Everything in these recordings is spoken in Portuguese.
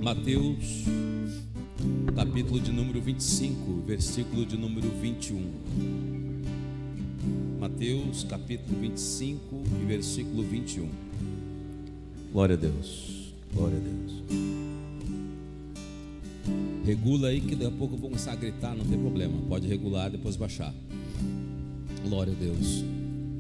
Mateus, capítulo de número 25, versículo de número 21. Mateus, capítulo 25 e versículo 21. Glória a Deus, glória a Deus. Regula aí que daqui a pouco eu vou começar a gritar, não tem problema. Pode regular, depois baixar. Glória a Deus.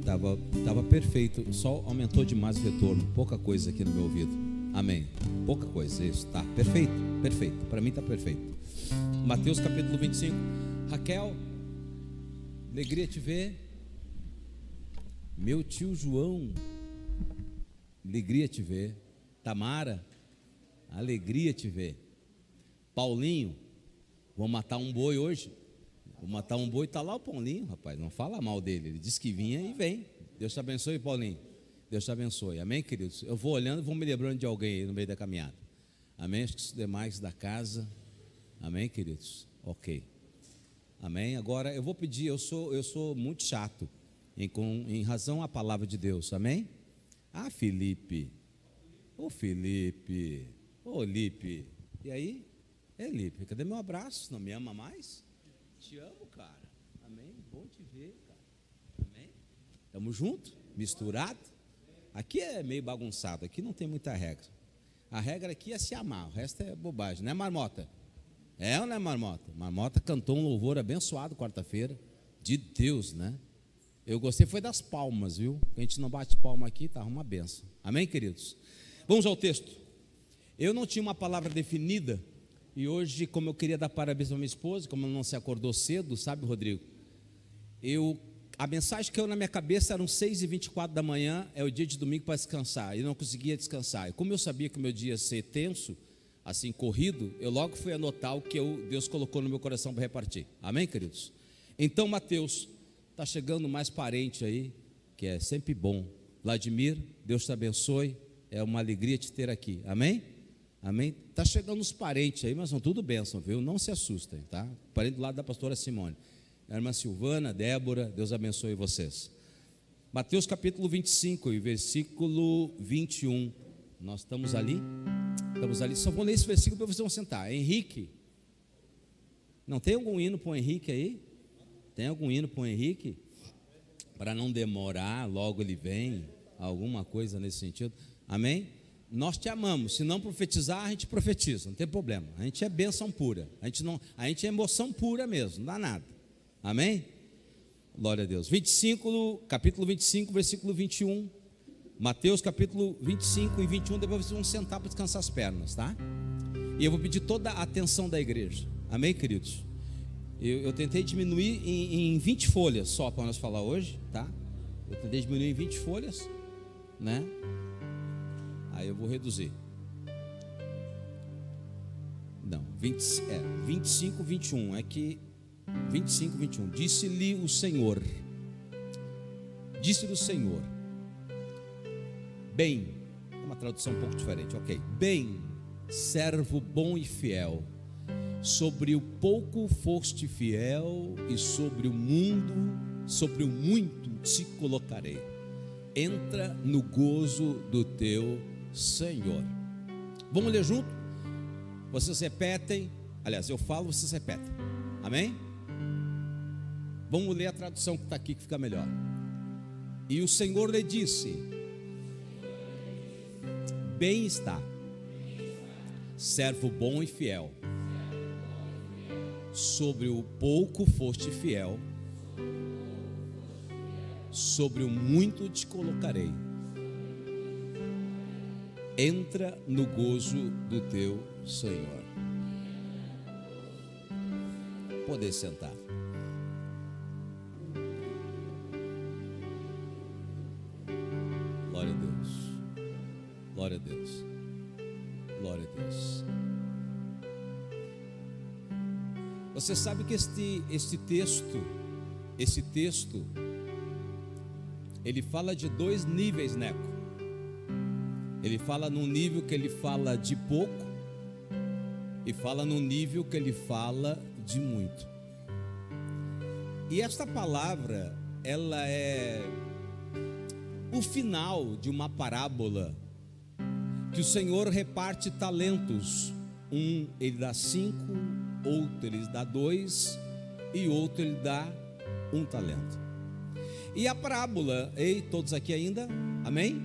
Tava perfeito, só aumentou demais o retorno. Pouca coisa aqui no meu ouvido. Amém. Pouca coisa, isso, tá perfeito, perfeito. Para mim tá perfeito. Mateus capítulo 25. Raquel, alegria te ver. Meu tio João, alegria te ver. Tamara, alegria te ver. Paulinho, vou matar um boi hoje. Vou matar um boi, tá lá o Paulinho, rapaz, não fala mal dele. Ele disse que vinha e vem. Deus te abençoe, Paulinho. Deus te abençoe, amém, queridos? Eu vou olhando e vou me lembrando de alguém aí no meio da caminhada. Amém, acho que os demais da casa. Amém, queridos? Ok, amém. Agora eu vou pedir, eu sou muito chato em razão à palavra de Deus, amém? Ah, Felipe, ô Felipe, ô Lipe, e aí? Lipe, cadê meu abraço? Não me ama mais? Te amo, cara, amém, bom te ver, cara, amém? Tamo junto, misturado. Aqui é meio bagunçado, aqui não tem muita regra. A regra aqui é se amar, o resto é bobagem, não é Marmota? É ou não é Marmota? Marmota cantou um louvor abençoado quarta-feira, de Deus, né? Eu gostei, foi das palmas, viu? A gente não bate palma aqui, tá uma benção. Amém, queridos? Vamos ao texto. Eu não tinha uma palavra definida, e hoje, como eu queria dar parabéns para minha esposa, como ela não se acordou cedo, sabe, Rodrigo? A mensagem que caiu na minha cabeça eram 6h24 da manhã, é o dia de domingo para descansar, e não conseguia descansar. E como eu sabia que o meu dia ia ser tenso, assim, corrido, eu logo fui anotar o que Deus colocou no meu coração para repartir. Amém, queridos? Então, Mateus, está chegando mais parente aí, que é sempre bom. Vladimir, Deus te abençoe, é uma alegria te ter aqui. Amém? Amém? Está chegando os parentes aí, mas são tudo bênção, viu? Não se assustem, tá? Parente do lado da pastora Simone. A irmã Silvana, Débora, Deus abençoe vocês. Mateus capítulo 25 e versículo 21. Nós estamos ali? Estamos ali, só vou ler esse versículo para vocês vão sentar. Henrique, não tem algum hino para o Henrique aí? Tem algum hino para o Henrique? Para não demorar, logo ele vem, alguma coisa nesse sentido. Amém? Nós te amamos, se não profetizar, a gente profetiza, não tem problema. A gente é bênção pura, a gente é emoção pura mesmo, não dá nada. Amém? Glória a Deus. Capítulo 25, versículo 21. Mateus capítulo 25 e 21. Depois vocês vão sentar para descansar as pernas, tá? E eu vou pedir toda a atenção da igreja. Amém, queridos? Eu tentei diminuir em 20 folhas só para nós falar hoje, tá? Eu tentei diminuir em 20 folhas, né? Aí eu vou reduzir. Não, 25, 21. É que 25, 21. Disse-lhe o Senhor. Disse-lhe o Senhor. Bem, é uma tradução um pouco diferente, ok. Bem, servo bom e fiel. Sobre o pouco foste fiel, e sobre o muito te colocarei. Entra no gozo do teu Senhor. Vamos ler junto? Vocês repetem. Aliás, eu falo, vocês repetem. Amém? Vamos ler a tradução que está aqui, que fica melhor. E o Senhor lhe disse: bem está, servo bom e fiel. Sobre o pouco foste fiel, sobre o muito te colocarei. Entra no gozo do teu Senhor. Poder sentar. Glória a Deus. Glória a Deus. Glória a Deus. Você sabe que esse texto, ele fala de dois níveis, Neco. Ele fala num nível que ele fala de pouco e fala num nível que ele fala de muito. E esta palavra, ela é o final de uma parábola que o Senhor reparte talentos Um ele dá 5, outro ele dá 2 e outro ele dá 1 talento. E a parábola, ei, todos aqui ainda? Amém?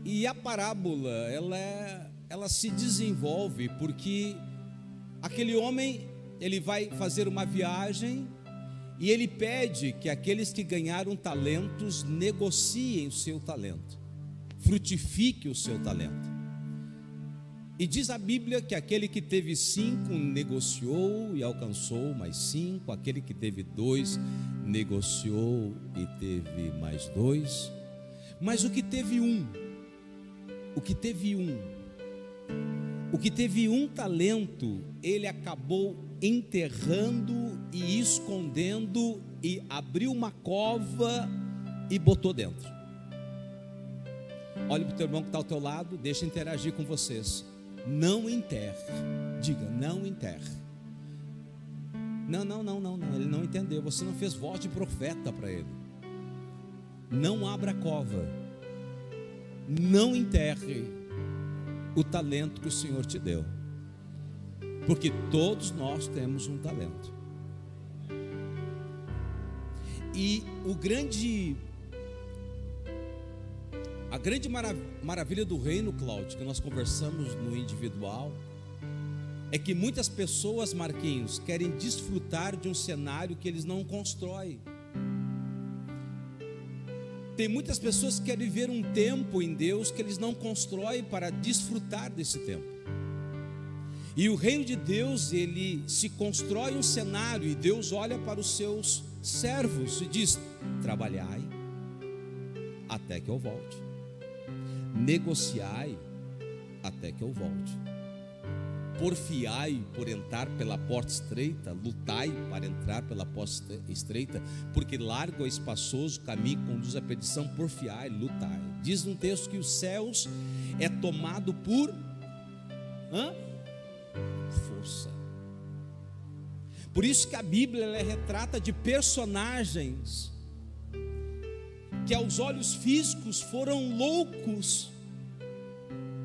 E a parábola, ela se desenvolve porque aquele homem, ele vai fazer uma viagem e ele pede que aqueles que ganharam talentos negociem o seu talento, frutifique o seu talento. E diz a Bíblia que aquele que teve 5 negociou e alcançou mais 5, aquele que teve 2 negociou e teve mais 2, mas o que teve um talento, ele acabou enterrando e escondendo e abriu uma cova e botou dentro. Olhe para o teu irmão que está ao teu lado, deixa eu interagir com vocês. Não enterre, diga, não enterre. Não, ele não entendeu, você não fez voz de profeta para ele. Não abra a cova, não enterre o talento que o Senhor te deu, porque todos nós temos um talento. E a grande maravilha do reino, Cláudio, que nós conversamos no individual, é que muitas pessoas, Marquinhos, querem desfrutar de um cenário que eles não constroem. Tem muitas pessoas que querem viver um tempo em Deus que eles não constroem para desfrutar desse tempo. E o reino de Deus, ele se constrói um cenário e Deus olha para os seus servos e diz: trabalhai até que eu volte, negociai até que eu volte, porfiai por entrar pela porta estreita, lutai para entrar pela porta estreita, porque largo e espaçoso caminho conduz à perdição, porfiai, lutai. Diz um texto que os céus é tomado por força. Por isso que a Bíblia ela retrata de personagens que aos olhos físicos foram loucos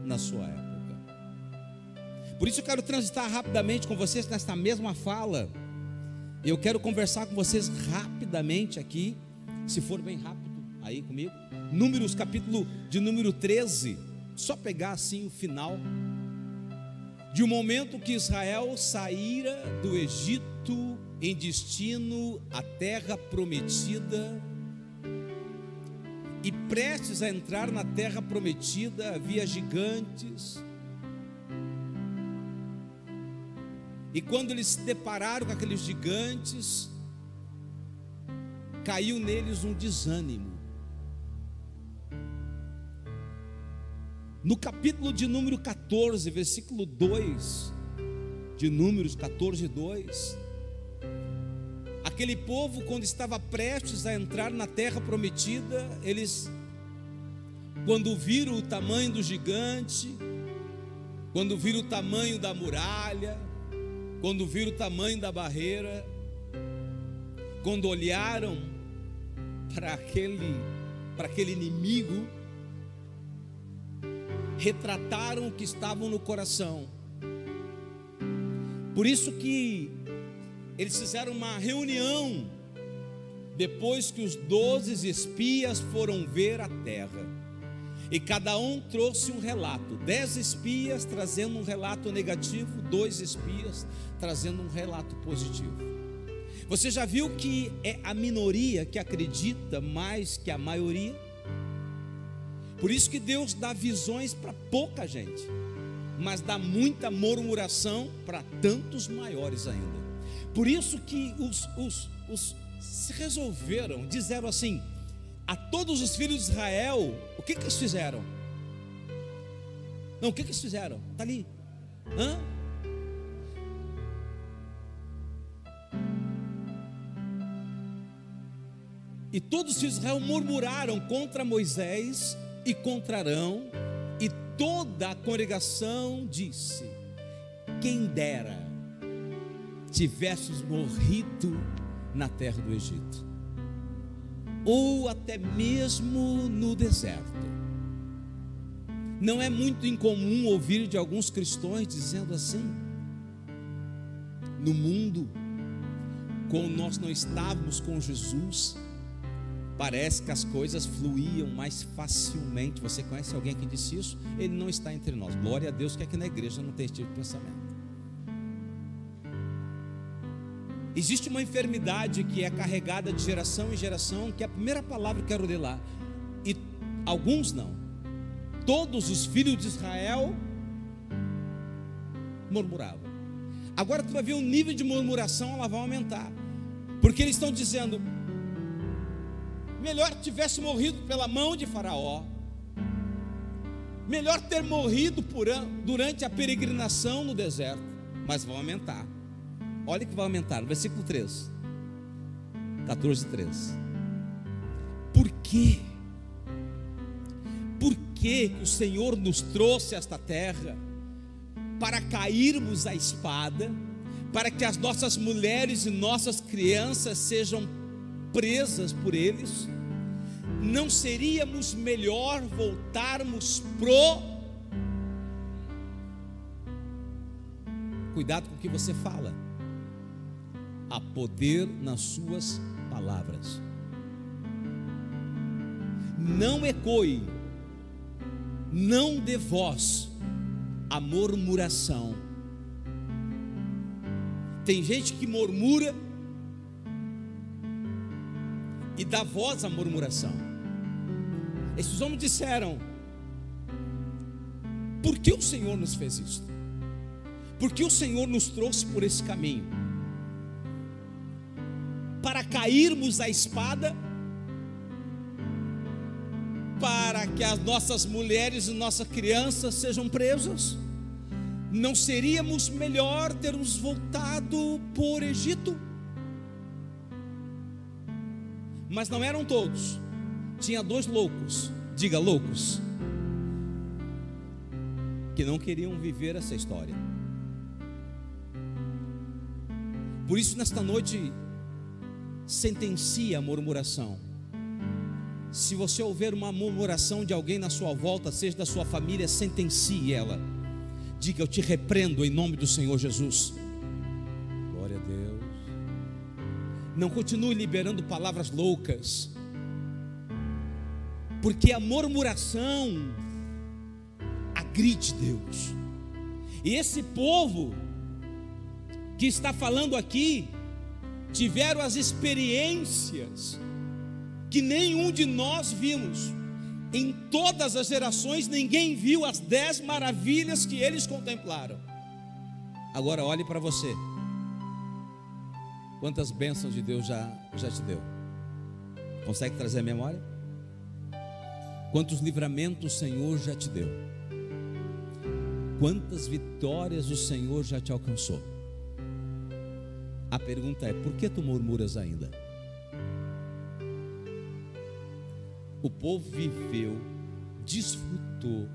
na sua época. Por isso eu quero transitar rapidamente com vocês nesta mesma fala. Eu quero conversar com vocês rapidamente aqui, se for bem rápido aí comigo. Números, capítulo de número 13. Só pegar assim o final de um momento que Israel saíra do Egito em destino à terra prometida. E prestes a entrar na terra prometida, havia gigantes. E quando eles se depararam com aqueles gigantes, caiu neles um desânimo. No capítulo de número 14, versículo 2, de Números 14, 2, aquele povo, quando estava prestes a entrar na terra prometida, eles, quando viram o tamanho do gigante, quando viram o tamanho da muralha, quando viram o tamanho da barreira, quando olharam para aquele inimigo, retrataram o que estavam no coração. Por isso que eles fizeram uma reunião depois que os 12 espias foram ver a terra, e cada um trouxe um relato. 10 espias trazendo um relato negativo, 2 espias trazendo um relato positivo. Você já viu que é a minoria que acredita mais que a maioria? Por isso que Deus dá visões para pouca gente, mas dá muita murmuração para tantos maiores ainda. Por isso que os se resolveram, disseram assim a todos os filhos de Israel: o que eles fizeram? Não, o que eles fizeram? Está ali. E todos os filhos de Israel murmuraram contra Moisés e contra Arão, e toda a congregação disse: quem dera tivéssemos morrido na terra do Egito, ou até mesmo no deserto. Não é muito incomum ouvir de alguns cristãos dizendo assim: no mundo, quando nós não estávamos com Jesus, parece que as coisas fluíam mais facilmente. Você conhece alguém que disse isso? Ele não está entre nós. Glória a Deus que aqui na igreja não tem esse tipo de pensamento. Existe uma enfermidade que é carregada de geração em geração, que é a primeira palavra que eu quero ler lá. E alguns não. Todos os filhos de Israel murmuravam. Agora tu vai ver o nível de murmuração, ela vai aumentar. Porque eles estão dizendo: melhor tivesse morrido pela mão de Faraó, melhor ter morrido durante a peregrinação no deserto. Mas vão aumentar. Olha que vai aumentar, no versículo 3, 14:3. Por quê? Por que o Senhor nos trouxe a esta terra? Para cairmos à espada, para que as nossas mulheres e nossas crianças sejam presas por eles? Não seríamos melhor voltarmos Cuidado com o que você fala. Há poder nas suas palavras. Não ecoe, não dê voz à murmuração. Tem gente que murmura e dá voz à murmuração. Esses homens disseram: por que o Senhor nos fez isso? Por que o Senhor nos trouxe por esse caminho? Para cairmos à espada? Para que as nossas mulheres e nossas crianças sejam presas? Não seríamos melhor termos voltado por Egito? Mas não eram todos. Tinha 2 loucos, diga loucos, que não queriam viver essa história. Por isso nesta noite, sentencia a murmuração. Se você ouvir uma murmuração de alguém na sua volta, seja da sua família, sentencie ela. Diga: eu te repreendo em nome do Senhor Jesus. Glória a Deus. Não continue liberando palavras loucas, porque a murmuração agride Deus. E esse povo que está falando aqui tiveram as experiências que nenhum de nós vimos. Em todas as gerações ninguém viu as 10 maravilhas que eles contemplaram. Agora olhe para você. Quantas bênçãos de Deus já te deu? Consegue trazer a memória? Quantos livramentos o Senhor já te deu? Quantas vitórias o Senhor já te alcançou? A pergunta é: por que tu murmuras ainda? O povo viveu, desfrutou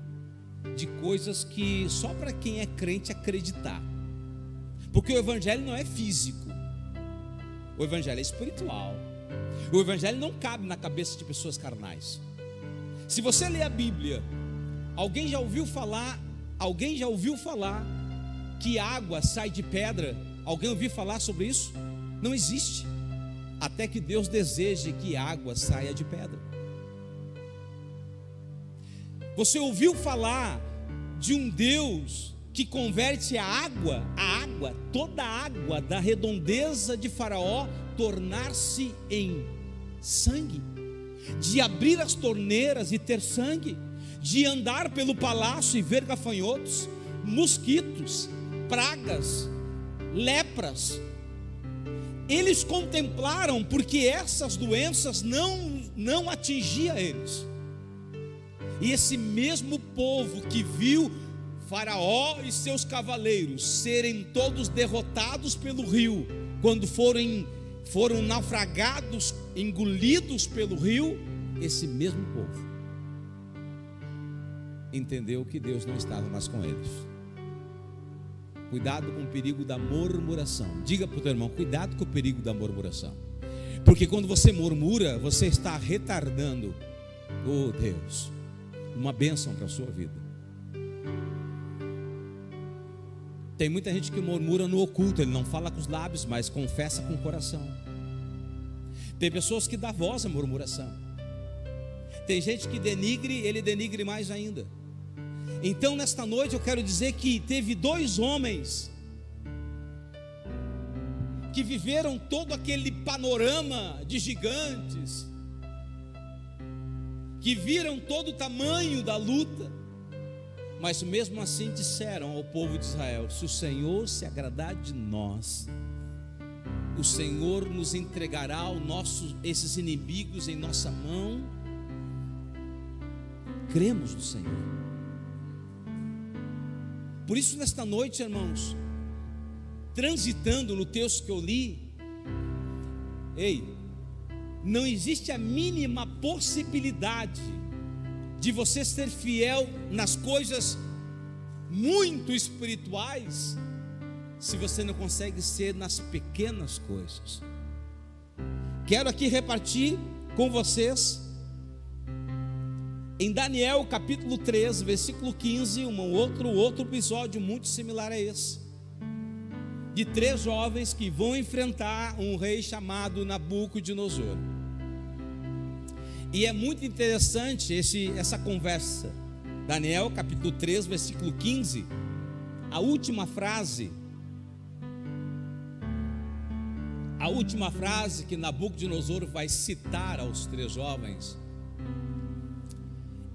de coisas que só para quem é crente acreditar. Porque o evangelho não é físico, o evangelho é espiritual. O evangelho não cabe na cabeça de pessoas carnais. Se você ler a Bíblia, alguém já ouviu falar que água sai de pedra? Alguém ouviu falar sobre isso? Não existe. Até que Deus deseje que água saia de pedra. Você ouviu falar de um Deus que converte a água, toda a água da redondeza de Faraó, tornar-se em sangue? De abrir as torneiras e ter sangue? De andar pelo palácio e ver gafanhotos, mosquitos, pragas, lepras? Eles contemplaram porque essas doenças não atingiam eles. E esse mesmo povo que viu Faraó e seus cavaleiros serem todos derrotados pelo rio, quando foram naufragados, engolidos pelo rio, esse mesmo povo entendeu que Deus não estava mais com eles. Cuidado com o perigo da murmuração. Diga para o teu irmão: cuidado com o perigo da murmuração. Porque quando você murmura, você está retardando, oh Deus, uma bênção para a sua vida. Tem muita gente que murmura no oculto, ele não fala com os lábios, mas confessa com o coração. Tem pessoas que dão voz à murmuração. Tem gente que denigre, ele denigre mais ainda. Então nesta noite eu quero dizer que teve dois homens que viveram todo aquele panorama de gigantes, que viram todo o tamanho da luta, mas mesmo assim disseram ao povo de Israel: se o Senhor se agradar de nós, o Senhor nos entregará esses inimigos em nossa mão. Cremos no Senhor. Por isso nesta noite, irmãos, transitando no texto que eu li, não existe a mínima possibilidade de você ser fiel nas coisas muito espirituais, se você não consegue ser nas pequenas coisas. Quero aqui repartir com vocês, em Daniel capítulo 3, versículo 15, outro episódio muito similar a esse, de 3 jovens que vão enfrentar um rei chamado Nabucodonosor. E é muito interessante essa conversa. Daniel capítulo 3, versículo 15, a última frase que Nabucodonosor vai citar aos 3 jovens,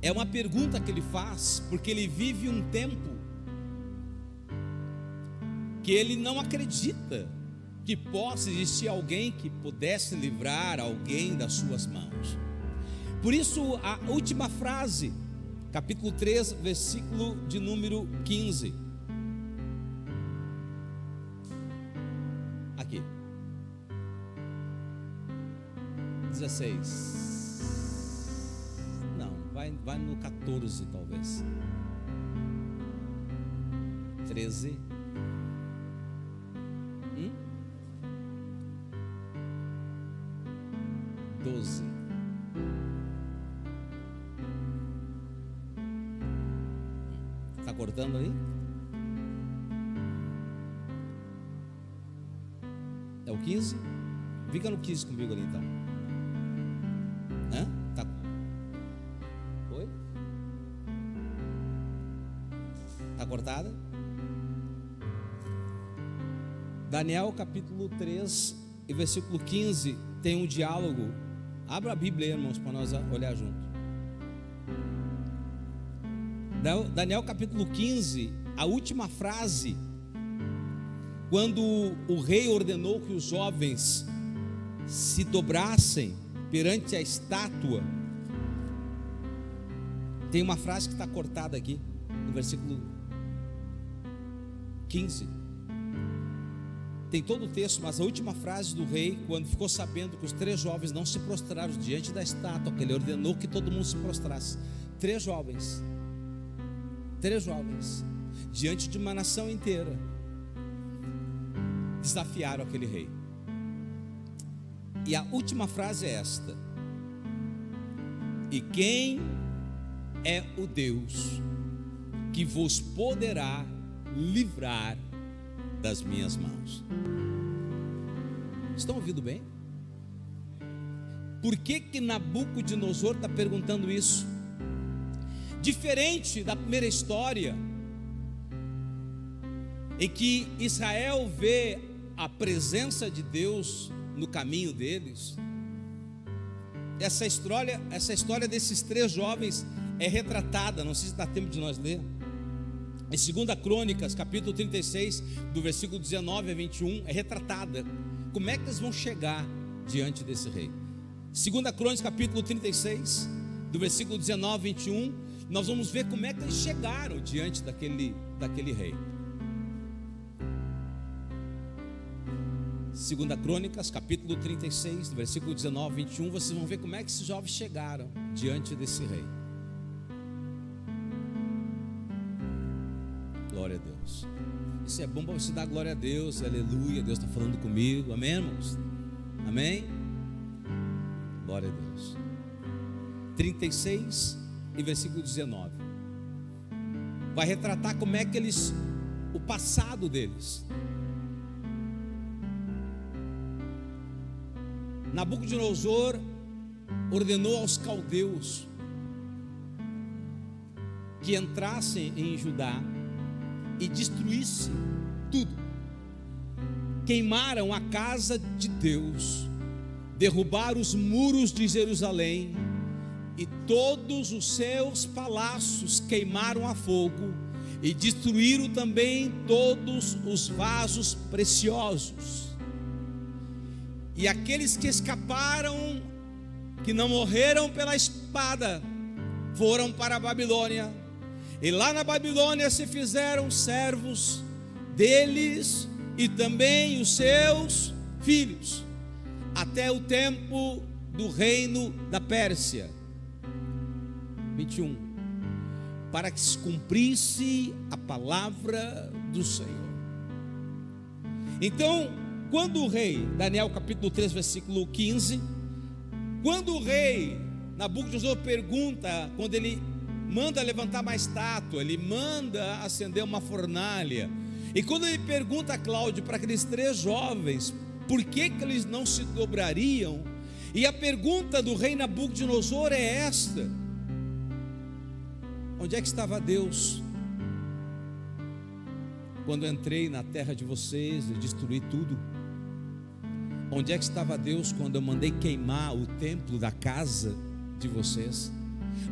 é uma pergunta que ele faz, porque ele vive um tempo que ele não acredita que possa existir alguém que pudesse livrar alguém das suas mãos. Por isso a última frase, capítulo 3, versículo de número 15, aqui, 16, não, vai no 14 talvez, 13, 12, está cortando aí? É o 15? Fica no 15 comigo ali então. Tá. Oi? Tá cortada? Daniel capítulo 3 e versículo 15 tem um diálogo. Abra a Bíblia aí, irmãos, para nós olhar junto. Daniel capítulo 15, a última frase, quando o rei ordenou que os jovens se dobrassem perante a estátua, tem uma frase que está cortada aqui, no versículo 15. Tem todo o texto, mas a última frase do rei, quando ficou sabendo que os 3 jovens não se prostraram diante da estátua, que ele ordenou que todo mundo se prostrasse. 3 jovens, diante de uma nação inteira, desafiaram aquele rei. E a última frase é esta: e quem é o Deus que vos poderá livrar das minhas mãos? Estão ouvindo bem? Por que Nabucodonosor está perguntando isso? Diferente da primeira história, em que Israel vê a presença de Deus no caminho deles, essa história desses 3 jovens é retratada, não sei se dá tempo de nós ler, em 2 Crônicas, capítulo 36, do versículo 19 a 21, é retratada como é que eles vão chegar diante desse rei. 2 Crônicas, capítulo 36, do versículo 19 a 21, nós vamos ver como é que eles chegaram diante daquele rei. 2 Crônicas, capítulo 36, do versículo 19 a 21, vocês vão ver como é que esses jovens chegaram diante desse rei. Glória a Deus. Isso é bom para você dar glória a Deus, aleluia. Deus está falando comigo, amém, irmãos? Amém? Glória a Deus. 36 e versículo 19 vai retratar como é que eles o passado deles. Nabucodonosor ordenou aos caldeus que entrassem em Judá e destruíssem tudo. Queimaram a casa de Deus, derrubaram os muros de Jerusalém e todos os seus palácios queimaram a fogo e destruíram também todos os vasos preciosos. E aqueles que escaparam, que não morreram pela espada, foram para a Babilônia, e lá na Babilônia se fizeram servos deles e também os seus filhos, até o tempo do reino da Pérsia. 21. Para que se cumprisse a palavra do Senhor. Então, quando o rei, Daniel capítulo 3, versículo 15, quando o rei Nabucodonosor pergunta, quando ele manda levantar uma estátua, ele manda acender uma fornalha, e quando ele pergunta a Cláudio para aqueles 3 jovens, por que eles não se dobrariam, e a pergunta do rei Nabucodonosor é esta: onde é que estava Deus quando entrei na terra de vocês e destruí tudo? Onde é que estava Deus quando eu mandei queimar o templo da casa de vocês?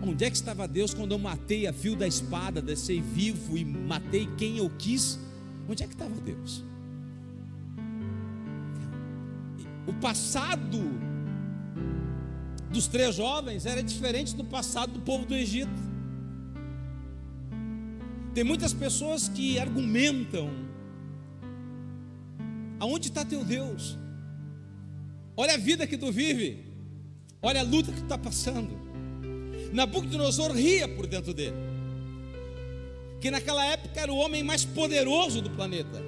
Onde é que estava Deus quando eu matei a fio da espada, desci vivo e matei quem eu quis? Onde é que estava Deus? O passado dos 3 jovens era diferente do passado do povo do Egito. Tem muitas pessoas que argumentam: aonde está teu Deus? Olha a vida que tu vive, olha a luta que tu está passando. Nabucodonosor ria por dentro dele, que naquela época era o homem mais poderoso do planeta.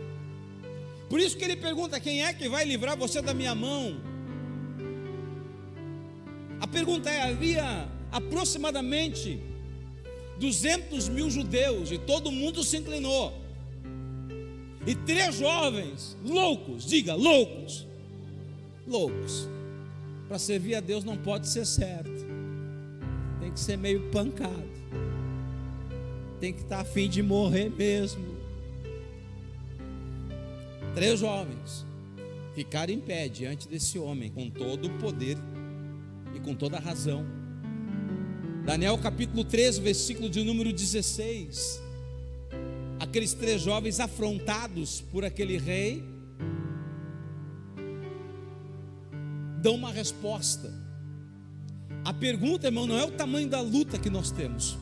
Por isso que ele pergunta: quem é que vai livrar você da minha mão? A pergunta é: havia aproximadamente 200.000 judeus e todo mundo se inclinou, e 3 jovens loucos, diga loucos, para servir a Deus não pode ser certo, tem que ser meio pancado, tem que estar a fim de morrer mesmo. 3 jovens ficaram em pé diante desse homem com todo o poder e com toda a razão. Daniel capítulo 13, versículo de número 16. Aqueles 3 jovens afrontados por aquele rei dão uma resposta. A pergunta, irmão, não é o tamanho da luta que nós temos,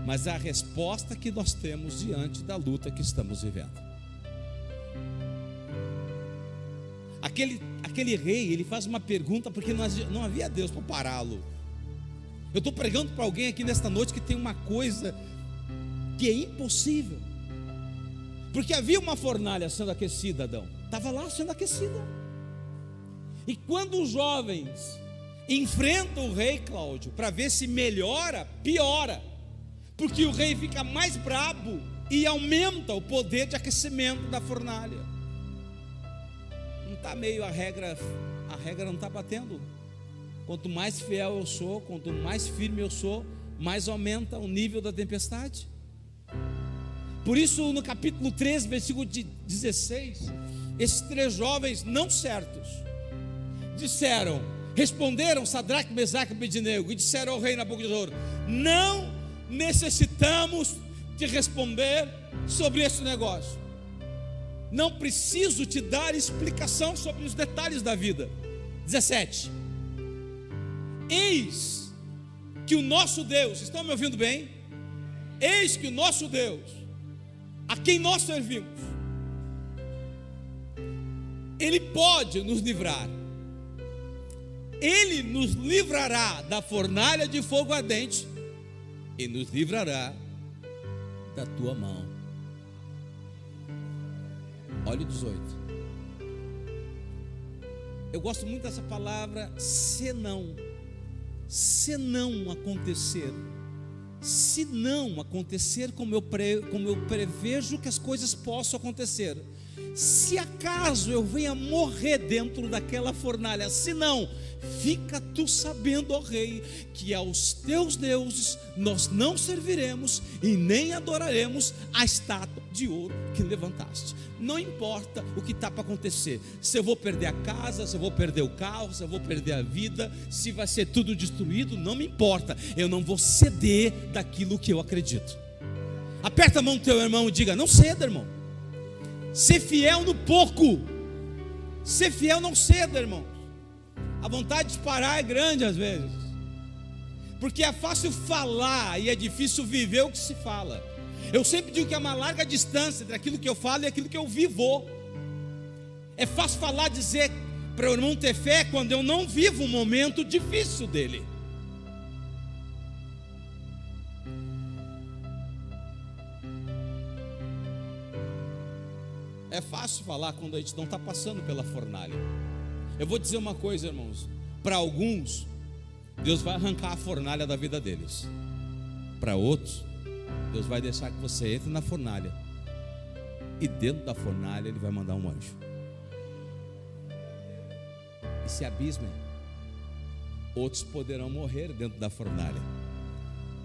mas é a resposta que nós temos diante da luta que estamos vivendo. Aquele rei, ele faz uma pergunta porque não havia Deus para pará-lo. Eu estou pregando para alguém aqui nesta noite que tem uma coisa que é impossível, porque havia uma fornalha sendo aquecida, Adão, estava lá sendo aquecida, e quando os jovens enfrentam o rei, Cláudio, para ver se melhora, piora, porque o rei fica mais brabo e aumenta o poder de aquecimento da fornalha. Não está meio a regra não está batendo. Quanto mais fiel eu sou, quanto mais firme eu sou, mais aumenta o nível da tempestade. Por isso, no capítulo 13, versículo 16, esses 3 jovens não certos responderam Sadraque, Mesaque e Abednego, e disseram ao rei Nabucodonosor: não necessitamos de responder sobre esse negócio, não preciso te dar explicação sobre os detalhes da vida. 17. Eis que o nosso Deus, estão me ouvindo bem? Eis que o nosso Deus, a quem nós servimos, Ele pode nos livrar. Ele nos livrará da fornalha de fogo ardente e nos livrará da tua mão. Olha o 18. Eu gosto muito dessa palavra, se não acontecer, Se não acontecer como eu prevejo que as coisas possam acontecer, se acaso eu venha morrer dentro daquela fornalha, se não, fica tu sabendo, ó rei, que aos teus deuses nós não serviremos e nem adoraremos a estátua de ouro que levantaste. Não importa o que está para acontecer, se eu vou perder a casa, se eu vou perder o carro, se eu vou perder a vida, se vai ser tudo destruído, não me importa, eu não vou ceder daquilo que eu acredito. Aperta a mão do teu irmão e diga: não ceda, irmão. Ser fiel no pouco, ser fiel, não ceda, irmão. A vontade de parar é grande às vezes, porque é fácil falar e é difícil viver o que se fala. Eu sempre digo que há uma larga distância entre aquilo que eu falo e aquilo que eu vivo. É fácil falar, dizer para o irmão ter fé quando eu não vivo um momento difícil dele. É fácil falar quando a gente não está passando pela fornalha. Eu vou dizer uma coisa, irmãos: para alguns, Deus vai arrancar a fornalha da vida deles. Para outros, Deus vai deixar que você entre na fornalha, e dentro da fornalha Ele vai mandar um anjo. E se abismem. Outros poderão morrer dentro da fornalha,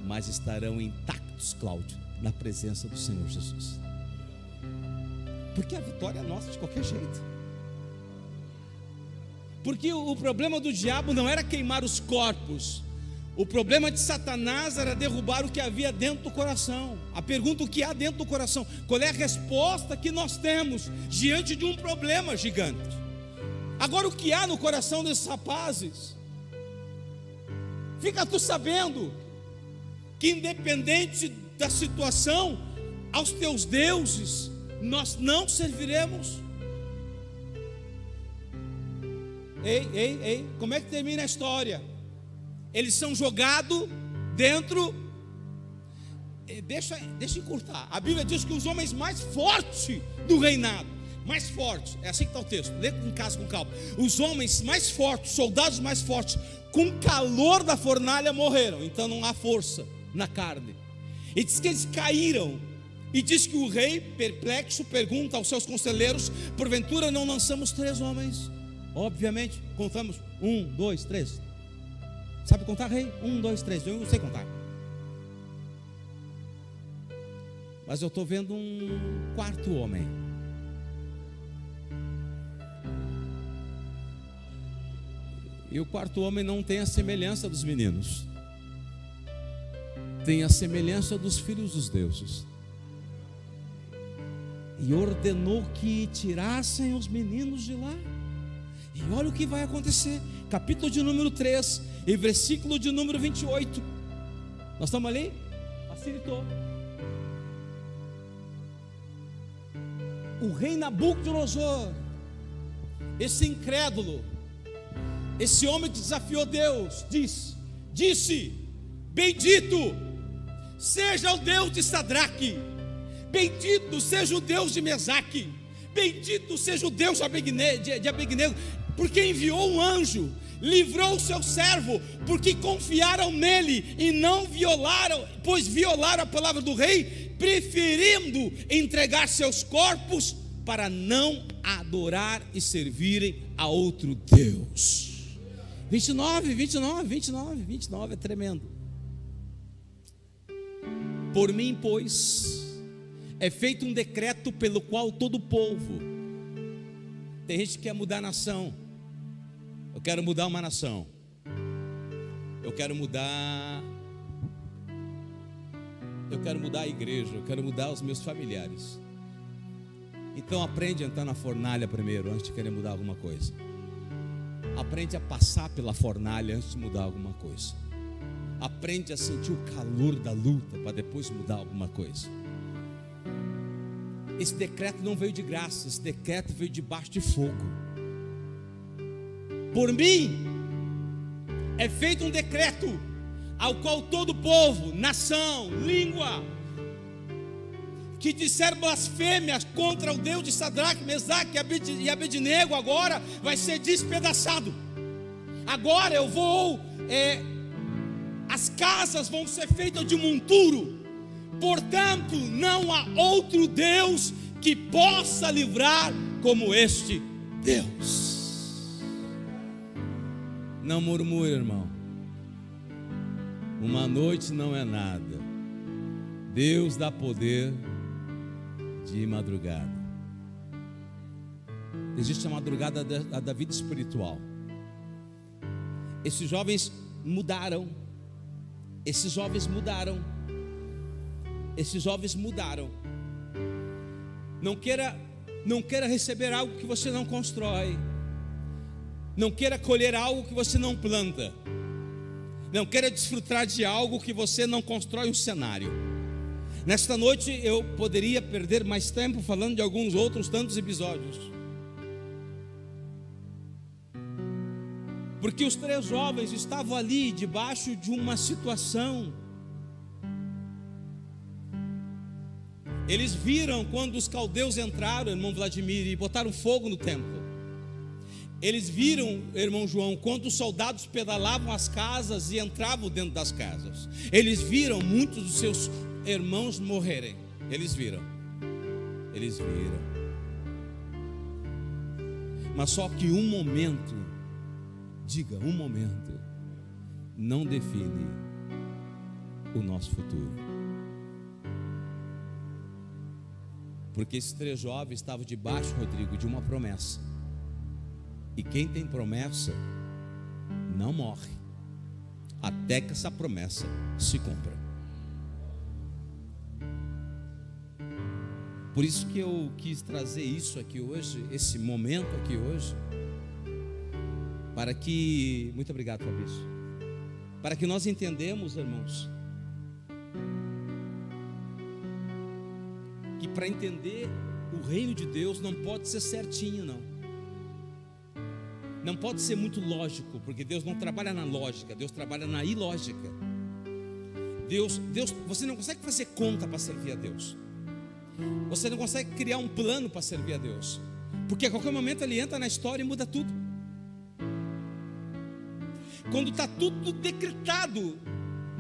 mas estarão intactos, Cláudio, na presença do Senhor Jesus. Porque a vitória é nossa de qualquer jeito. Porque o problema do diabo não era queimar os corpos. O problema de Satanás era derrubar o que havia dentro do coração. A pergunta: o que há dentro do coração? Qual é a resposta que nós temos diante de um problema gigante? Agora, o que há no coração desses rapazes? Fica tu sabendo que, independente da situação, aos teus deuses nós não serviremos. Ei, como é que termina a história? Eles são jogados dentro. Deixa encurtar. A Bíblia diz que os homens mais fortes do reinado, mais fortes, é assim que está o texto, lê em casa com calma. Os homens mais fortes, soldados mais fortes, com calor da fornalha morreram. Então não há força na carne. E diz que eles caíram. E diz que o rei, perplexo, pergunta aos seus conselheiros: porventura não lançamos 3 homens? Obviamente, contamos 1, 2, 3. Sabe contar, rei? 1, 2, 3. Eu não sei contar. Mas eu estou vendo um 4º homem. E o 4º homem não tem a semelhança dos meninos, tem a semelhança dos filhos dos deuses. E ordenou que tirassem os meninos de lá. E olha o que vai acontecer. Capítulo de número 3 e versículo de número 28. Nós estamos ali? Facilitou. O rei Nabucodonosor, esse incrédulo, esse homem que desafiou Deus, disse: bendito seja o Deus de Sadraque, bendito seja o Deus de Mesaque, bendito seja o Deus de Abednego, porque enviou um anjo, livrou o seu servo, porque confiaram nele e não violaram, pois violaram a palavra do rei, preferindo entregar seus corpos para não adorar e servirem a outro Deus. 29 é tremendo. Por mim, pois, é feito um decreto pelo qual todo o povo. Tem gente que quer mudar a nação. Eu quero mudar uma nação. Eu quero mudar a igreja. Eu quero mudar os meus familiares. Então aprende a entrar na fornalha primeiro, antes de querer mudar alguma coisa. Aprende a passar pela fornalha antes de mudar alguma coisa. Aprende a sentir o calor da luta para depois mudar alguma coisa. Esse decreto não veio de graça, esse decreto veio debaixo de fogo. Por mim é feito um decreto ao qual todo povo, nação, língua, que disser blasfêmias contra o Deus de Sadraque, Mesaque e Abednego, agora vai ser despedaçado. Agora eu vou as casas vão ser feitas de monturo. Portanto, não há outro Deus que possa livrar como este Deus. Não murmure, irmão. Uma noite não é nada. Deus dá poder de madrugada. Existe a madrugada da vida espiritual. Esses jovens mudaram. Esses jovens mudaram. Esses jovens mudaram. Não queira receber algo que você não constrói. Não queira colher algo que você não planta. Não queira desfrutar de algo que você não constrói um cenário. Nesta noite eu poderia perder mais tempo falando de alguns outros tantos episódios. Porque os 3 jovens estavam ali debaixo de uma situação. Eles viram quando os caldeus entraram, irmão Vladimir, e botaram fogo no templo. Eles viram, irmão João, quando os soldados pedalavam as casas e entravam dentro das casas. Eles viram muitos dos seus irmãos morrerem. Eles viram. Mas só que um momento, diga, um momento, não define o nosso futuro. Porque esses 3 jovens estavam debaixo, Rodrigo, de uma promessa. E quem tem promessa não morre até que essa promessa se cumpra. Por isso que eu quis trazer isso aqui hoje, esse momento aqui hoje, para que, muito obrigado, Fabrício, para que nós entendamos, irmãos, que para entender o reino de Deus não pode ser certinho, não pode ser muito lógico, porque Deus não trabalha na lógica, Deus trabalha na ilógica. Deus, você não consegue fazer conta para servir a Deus. Você não consegue criar um plano para servir a Deus, porque a qualquer momento Ele entra na história e muda tudo. Quando está tudo decretado,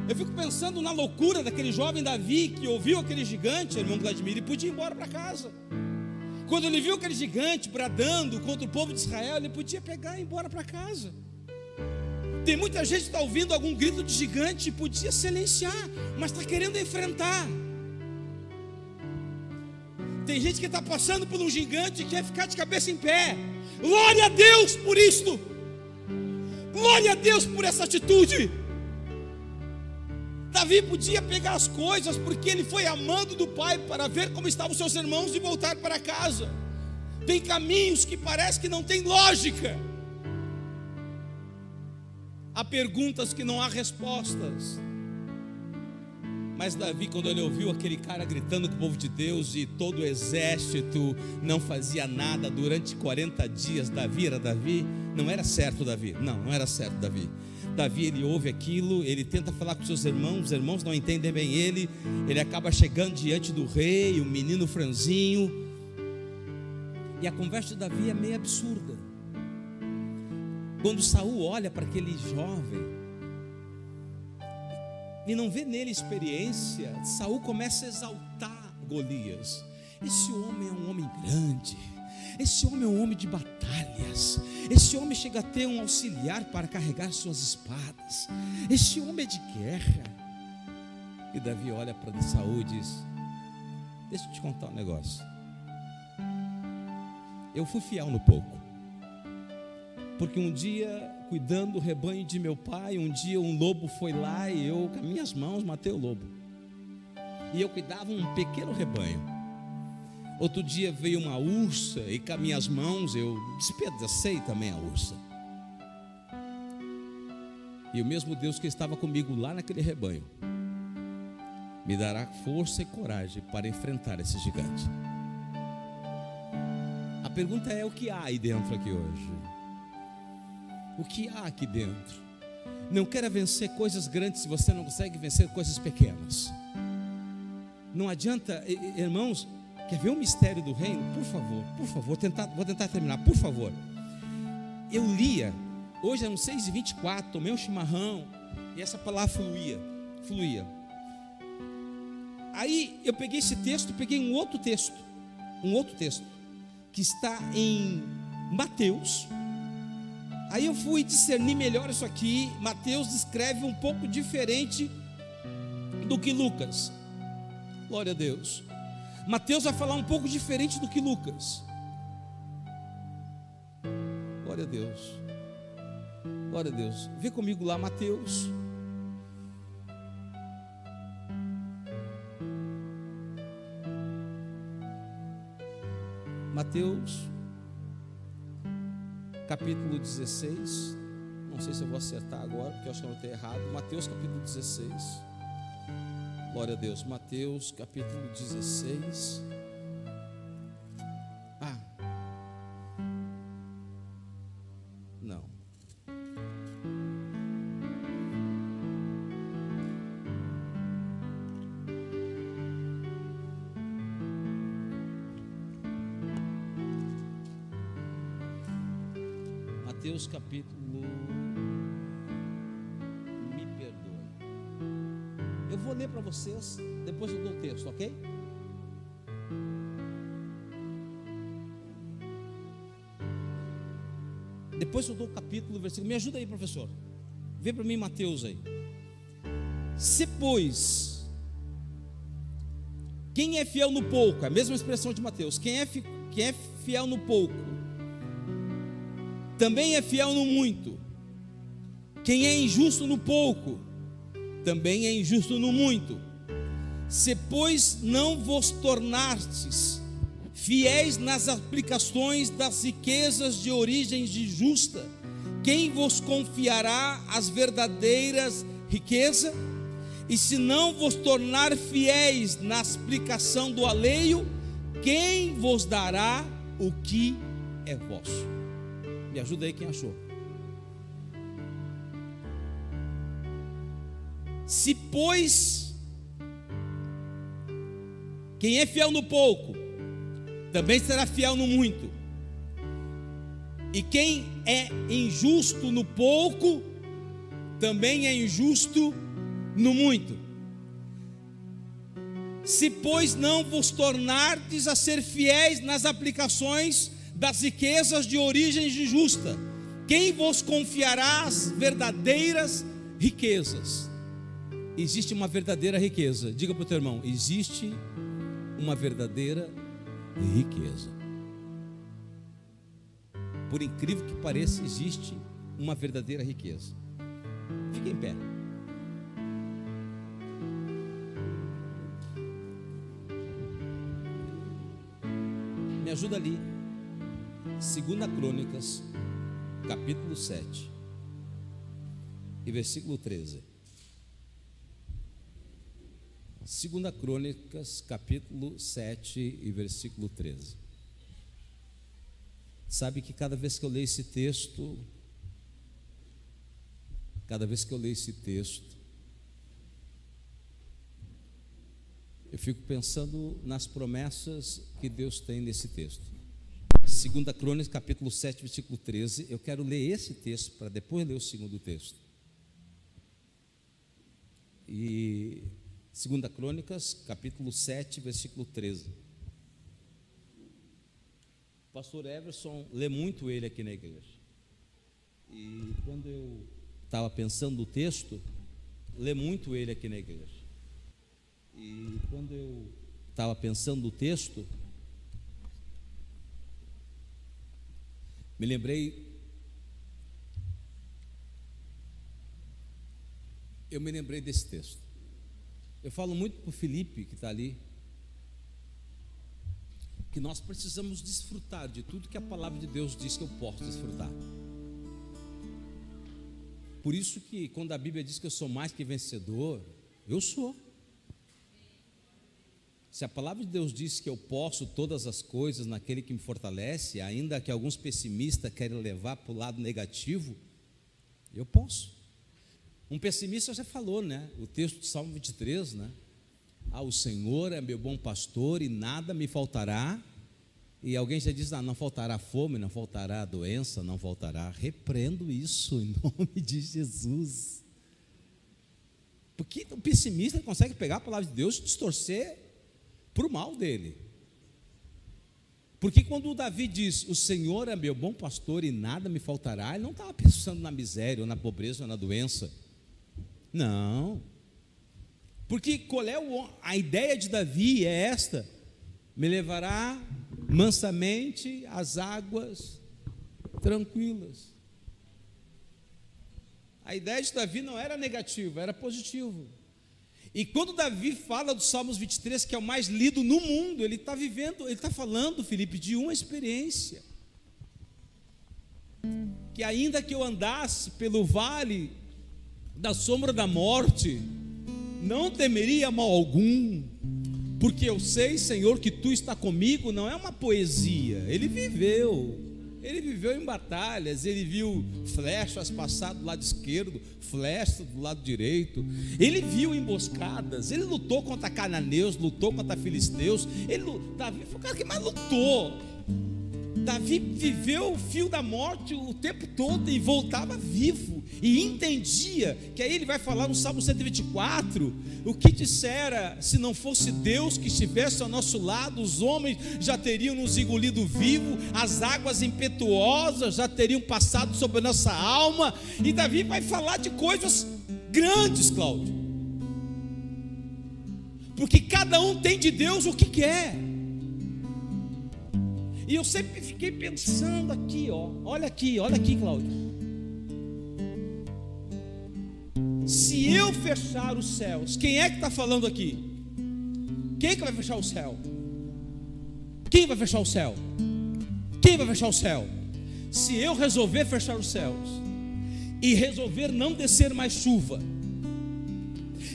eu fico pensando na loucura daquele jovem Davi, que ouviu aquele gigante, irmão Vladimir, e podia ir embora para casa. Quando ele viu aquele gigante bradando contra o povo de Israel, ele podia pegar e ir embora para casa. Tem muita gente que está ouvindo algum grito de gigante e podia silenciar, mas está querendo enfrentar. Tem gente que está passando por um gigante e quer ficar de cabeça em pé. Glória a Deus por isto. Glória a Deus por essa atitude. Davi podia pegar as coisas porque ele foi amando do pai para ver como estavam seus irmãos e voltar para casa. Tem caminhos que parece que não tem lógica. Há perguntas que não há respostas. Mas Davi, quando ele ouviu aquele cara gritando com o povo de Deus e todo o exército não fazia nada durante 40 dias, Davi era Davi? Não era certo Davi, não era certo Davi. Davi, ele ouve aquilo, ele tenta falar com seus irmãos, os irmãos não entendem bem ele acaba chegando diante do rei, o menino franzinho, e a conversa de Davi é meio absurda. Quando Saul olha para aquele jovem e não vê nele experiência, Saul começa a exaltar Golias. Esse homem é um homem grande, esse homem é um homem de batalhas, esse homem chega a ter um auxiliar para carregar suas espadas, esse homem é de guerra. E Davi olha para Saul e diz: deixa eu te contar um negócio. Eu fui fiel no pouco, porque um dia, cuidando do rebanho de meu pai, um dia um lobo foi lá e eu, com as minhas mãos, matei o lobo. E eu cuidava um pequeno rebanho. Outro dia veio uma ursa e com as minhas mãos eu despedacei também a ursa. E o mesmo Deus que estava comigo lá naquele rebanho me dará força e coragem para enfrentar esse gigante. A pergunta é: o que há aí dentro aqui hoje? O que há aqui dentro? Não queira vencer coisas grandes se você não consegue vencer coisas pequenas. Não adianta, irmãos. Quer ver o mistério do reino? Por favor, vou tentar terminar, por favor. Eu lia, hoje eram 6h24, tomei um chimarrão, E essa palavra fluía. Aí eu peguei esse texto, peguei um outro texto, que está em Mateus. Aí eu fui discernir melhor isso aqui. Mateus descreve um pouco diferente do que Lucas. Glória a Deus. Mateus vai falar um pouco diferente do que Lucas. Glória a Deus. Glória a Deus. Vê comigo lá, Mateus. Mateus, capítulo 16. Não sei se eu vou acertar agora, porque eu acho que eu anotei errado. Mateus, capítulo 16. Glória a Deus. Mateus, capítulo 16. Não. Mateus capítulo, me perdoe. Eu vou ler para vocês, depois eu dou o texto, ok? Depois eu dou o capítulo, o versículo. Me ajuda aí, professor. Vê para mim Mateus aí. Se pois, quem é fiel no pouco, é a mesma expressão de Mateus. Quem é fiel no pouco, também é fiel no muito. Quem é injusto no pouco, também é injusto no muito. Se pois não vos tornastes fiéis nas aplicações das riquezas de origem justa, quem vos confiará as verdadeiras riquezas? E se não vos tornar fiéis na aplicação do alheio, quem vos dará o que é vosso? Me ajuda aí quem achou. Se pois quem é fiel no pouco, também será fiel no muito. E quem é injusto no pouco, também é injusto no muito. Se pois não vos tornardes a ser fiéis nas aplicações das riquezas de origem justa, quem vos confiará as verdadeiras riquezas? Existe uma verdadeira riqueza. Diga para o teu irmão: existe uma verdadeira riqueza. Por incrível que pareça, existe uma verdadeira riqueza. Fique em pé. Me ajuda ali. 2 Crônicas, capítulo 7 e versículo 13. 2 Crônicas, capítulo 7 e versículo 13. Sabe que cada vez que eu leio esse texto, eu fico pensando nas promessas que Deus tem nesse texto. 2 Crônicas, capítulo 7, versículo 13. Eu quero ler esse texto para depois ler o segundo texto. E 2 Crônicas, capítulo 7, versículo 13. O pastor Everson lê muito ele aqui na igreja. E quando eu estava pensando no texto, lê muito ele aqui na igreja. E quando eu estava pensando no texto, me lembrei desse texto. Eu falo muito para o Felipe, que está ali, que nós precisamos desfrutar de tudo que a palavra de Deus diz que eu posso desfrutar. Por isso que quando a Bíblia diz que eu sou mais que vencedor, eu sou. Se a palavra de Deus diz que eu posso todas as coisas naquele que me fortalece, ainda que alguns pessimistas querem levar para o lado negativo, eu posso. Um pessimista já falou, né? O texto de Salmo 23, né? O Senhor é meu bom pastor e nada me faltará. E alguém já diz: não faltará fome, não faltará doença, não faltará. Repreendo isso em nome de Jesus. Porque o pessimista ele consegue pegar a palavra de Deus e distorcer para o mal dele. Porque quando o Davi diz, o Senhor é meu bom pastor e nada me faltará, ele não estava pensando na miséria, ou na pobreza, ou na doença. Não. Porque qual é a ideia de Davi? É esta: me levará mansamente às águas tranquilas. A ideia de Davi não era negativa, era positivo. E quando Davi fala do Salmos 23, que é o mais lido no mundo, ele está vivendo, ele está falando, Felipe, de uma experiência. Que ainda que eu andasse pelo vale da sombra da morte, não temeria mal algum, porque eu sei, Senhor, que Tu está comigo. Não é uma poesia, ele viveu em batalhas, ele viu flechas passar do lado esquerdo, flechas do lado direito, ele viu emboscadas, ele lutou contra cananeus, lutou contra filisteus, Davi foi o cara que mais lutou. Davi viveu o fio da morte o tempo todo e voltava vivo, e entendia, que aí ele vai falar no Salmo 124, o que dissera, se não fosse Deus que estivesse ao nosso lado, os homens já teriam nos engolido vivo, as águas impetuosas já teriam passado sobre a nossa alma. E Davi vai falar de coisas grandes, Cláudio, porque cada um tem de Deus o que quer. E eu sempre fiquei pensando aqui, olha aqui, Cláudio. Se eu fechar os céus, quem é que está falando aqui? Quem é que vai fechar o céu? Quem vai fechar o céu? Quem vai fechar o céu? Se eu resolver fechar os céus e resolver não descer mais chuva,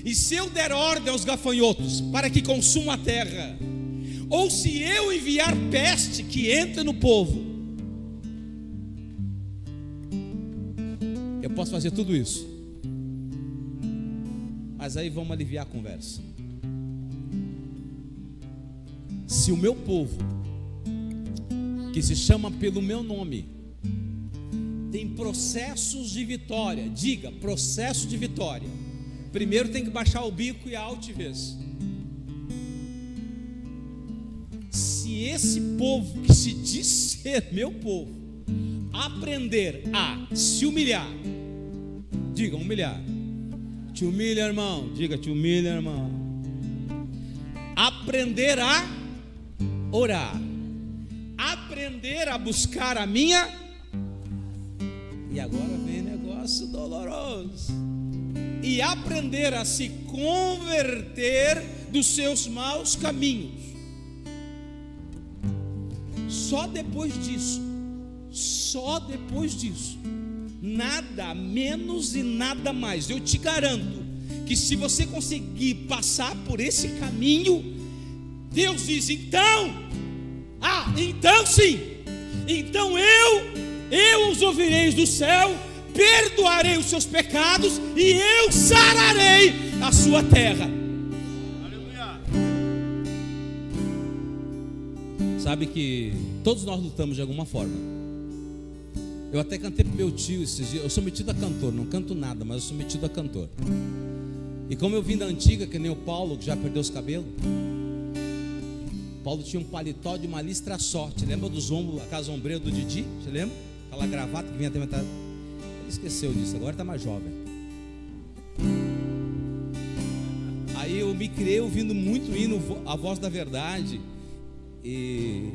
e se eu der ordem aos gafanhotos para que consumam a terra, ou se eu enviar peste que entre no povo, eu posso fazer tudo isso, mas aí vamos aliviar a conversa. Se o meu povo, que se chama pelo meu nome, tem processos de vitória, diga, processo de vitória. Primeiro tem que baixar o bico e a altivez. Se esse povo que se diz ser meu povo aprender a se humilhar, diga humilhar, te humilha, irmão, diga te humilha, irmão, aprender a orar, aprender a buscar a minha, e agora vem negócio doloroso, e aprender a se converter dos seus maus caminhos. Só depois disso, nada menos e nada mais. Eu te garanto que se você conseguir passar por esse caminho, Deus diz, então sim, então eu os ouvirei do céu, perdoarei os seus pecados e eu sararei a sua terra. Sabe que todos nós lutamos de alguma forma. Eu até cantei para meu tio esses dias. Eu sou metido a cantor, não canto nada, mas eu sou metido a cantor. E como eu vim da antiga, que nem o Paulo, que já perdeu os cabelos, Paulo tinha um paletó de uma listra só. Te lembra dos ombros, aquelas ombreiras do Didi? Te lembra? Aquela gravata que vinha até metade. Ele esqueceu disso, agora está mais jovem. Aí eu me criei ouvindo muito hino, a voz da verdade. E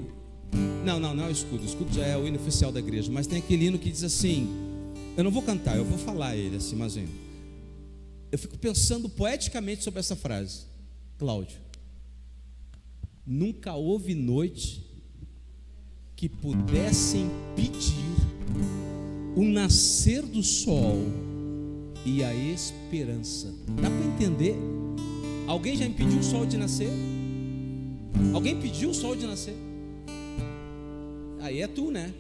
não é o escudo já é o hino oficial da igreja, mas tem aquele hino que diz assim, eu não vou cantar, eu vou falar ele assim, mas eu fico pensando poeticamente sobre essa frase. Cláudio, nunca houve noite que pudesse impedir o nascer do sol e a esperança. Dá para entender? Alguém já impediu o sol de nascer? Alguém pediu o sol de nascer? Aí é tu, né?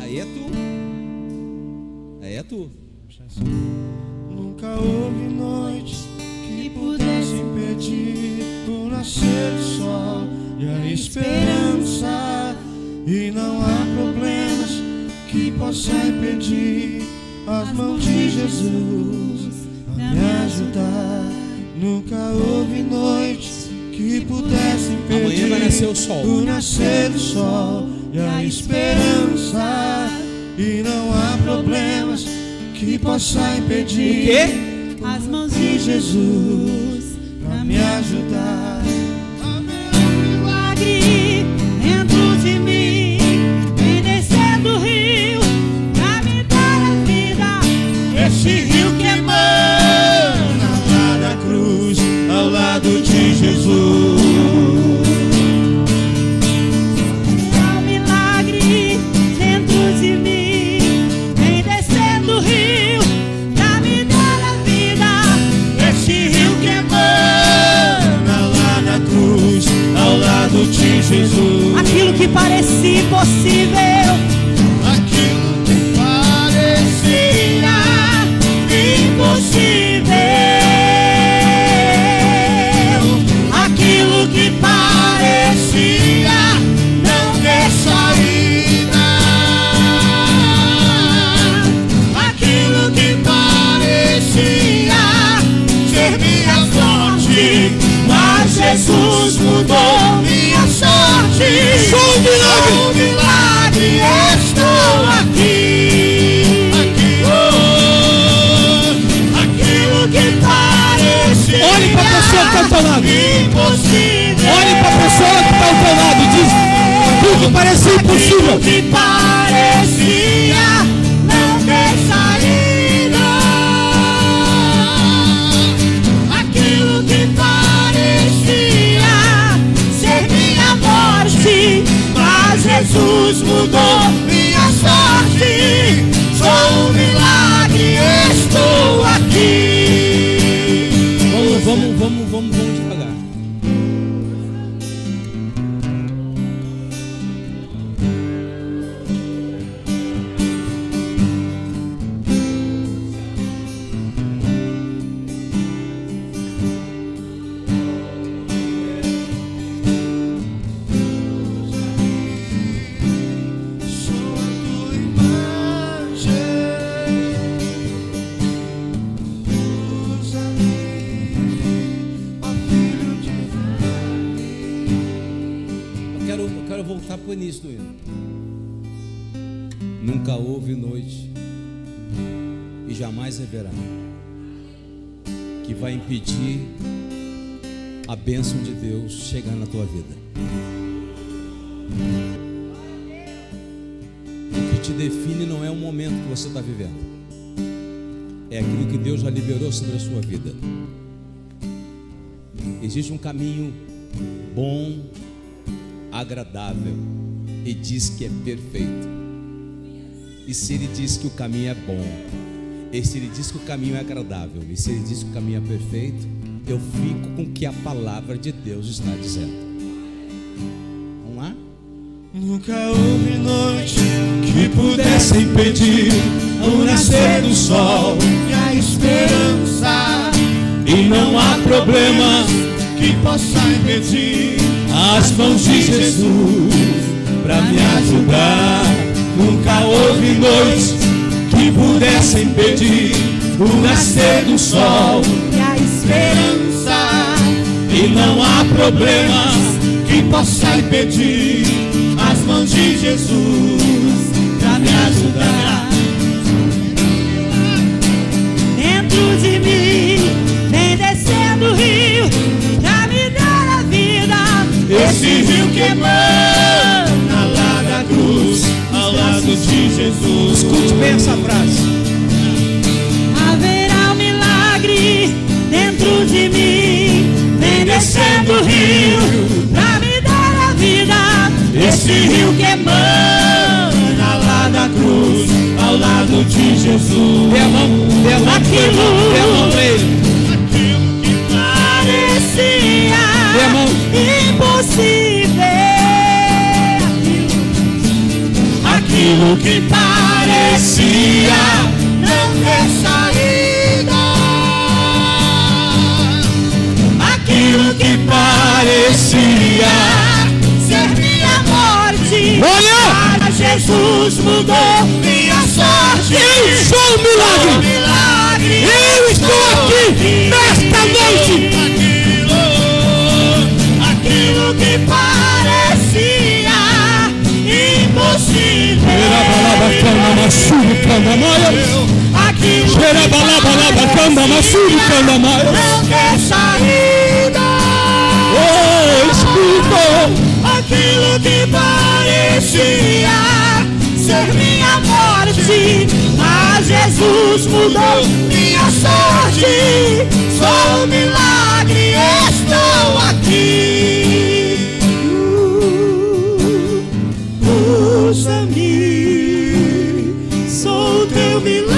Aí é tu. Nunca houve noite que pudesse impedir o nascer do sol e a esperança, e não há problemas que possa impedir as mãos de Jesus na minha ajudar. Nunca houve noite que pudesse impedir Amanhã vai nascer o sol. o nascer do sol e a esperança. E não há problemas que possa impedir O quê? As mãos de Jesus pra me ajudar. milagre dentro de mim, vem descendo o rio pra me dar a vida. Esse rio que emana lá da cruz, ao lado de Jesus. Há um milagre dentro de mim, vem descendo o rio pra me dar a vida. Esse rio que emana lá na cruz, ao lado de Jesus. Aquilo que parecia impossível, Aquilo que parecia impossível, aquilo que parecia não ter saída, aquilo que parecia ser minha sorte, mas Jesus mudou minha sorte. Sou um milagre, estou aqui. Aquilo que parecia Olhe para a pessoa que está ao teu lado. impossível. Olhe para a pessoa que está ao teu lado e diz: tudo que parecia impossível. Aquilo que parecia não ter saída, aquilo que parecia ser minha morte, mas Jesus mudou minha sorte. Sou um milagre, estou aqui. Vamos devagar. Sou a tua imagem, usa-me, ó filho de Eu quero voltar para o início do hino. Nunca houve noite e jamais haverá que vai impedir a bênção de Deus chegar na tua vida. O que te define não é o momento que você está vivendo, é aquilo que Deus já liberou sobre a sua vida. Existe um caminho bom, agradável, e diz que é perfeito. E se Ele diz que o caminho é bom, e se Ele diz que o caminho é agradável, e se Ele diz que o caminho é perfeito, eu fico com o que a palavra de Deus está dizendo. Vamos lá? Nunca houve noite que pudesse impedir o nascer do sol e a esperança. E não há problema que possa impedir as mãos de Jesus pra me ajudar. Nunca houve noite que pudesse impedir o nascer do sol e a esperança. E não há problema que possa impedir as mãos de Jesus pra me ajudar. dentro de mim, vem descendo o rio pra me dar a vida. Esse rio que emana lá da cruz, ao lado de Jesus. Escute bem essa frase. Haverá um milagre dentro de mim, vem descendo o rio pra me dar a vida. Esse rio que emana lá da cruz, ao lado de Jesus. Dê a mão pra ele. Aquilo que parecia Dê a mão. Impossível, aquilo que parecia não ter saída, aquilo que parecia ser minha morte. Olha! Mas Jesus mudou minha sorte. Eu sou um milagre. Milagre Eu estou aqui nesta noite. Aquilo que parecia impossível. Não quer saída. Oh, Espírito. Aquilo que parecia ser minha morte, mas Jesus mudou minha sorte. Sou um milagre, estou aqui. Usa-me, sou teu milagre.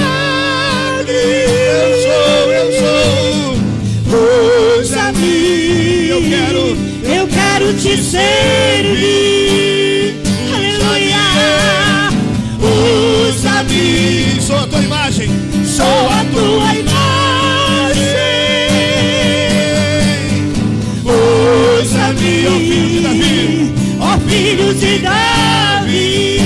Eu sou. Usa-me, eu quero te servir. Aleluia. Usa-me, Sou a tua imagem. sou a tua imagem. Usa-me, Ó filho de Davi. ó filho de Davi.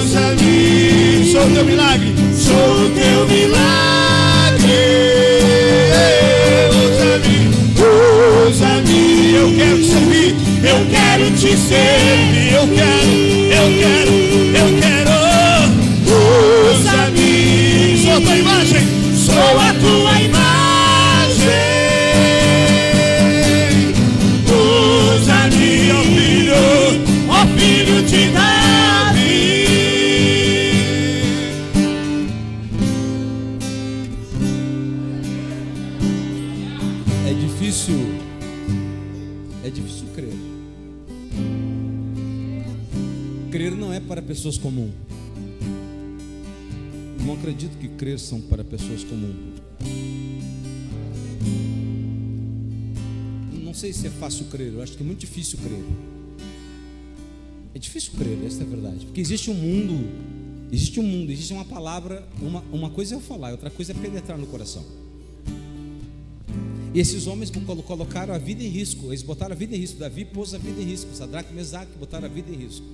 Usa-me, Sou o teu milagre. sou teu milagre. Usa-me, Eu quero te servir. eu quero te servir. Eu quero. Usa-me, Sou a tua imagem. sou a tua imagem. Usa-me, ó filho de Davi. É difícil crer. Crer não é para pessoas comuns. Não acredito que crer são para pessoas comuns. Não sei se é fácil crer, eu acho que é muito difícil crer. É difícil crer, essa é a verdade. Porque existe um mundo, existe uma palavra, uma coisa é eu falar, outra coisa é penetrar no coração. E esses homens colocaram a vida em risco. Eles botaram a vida em risco. Davi pôs a vida em risco. Sadraque e Mesaque botaram a vida em risco.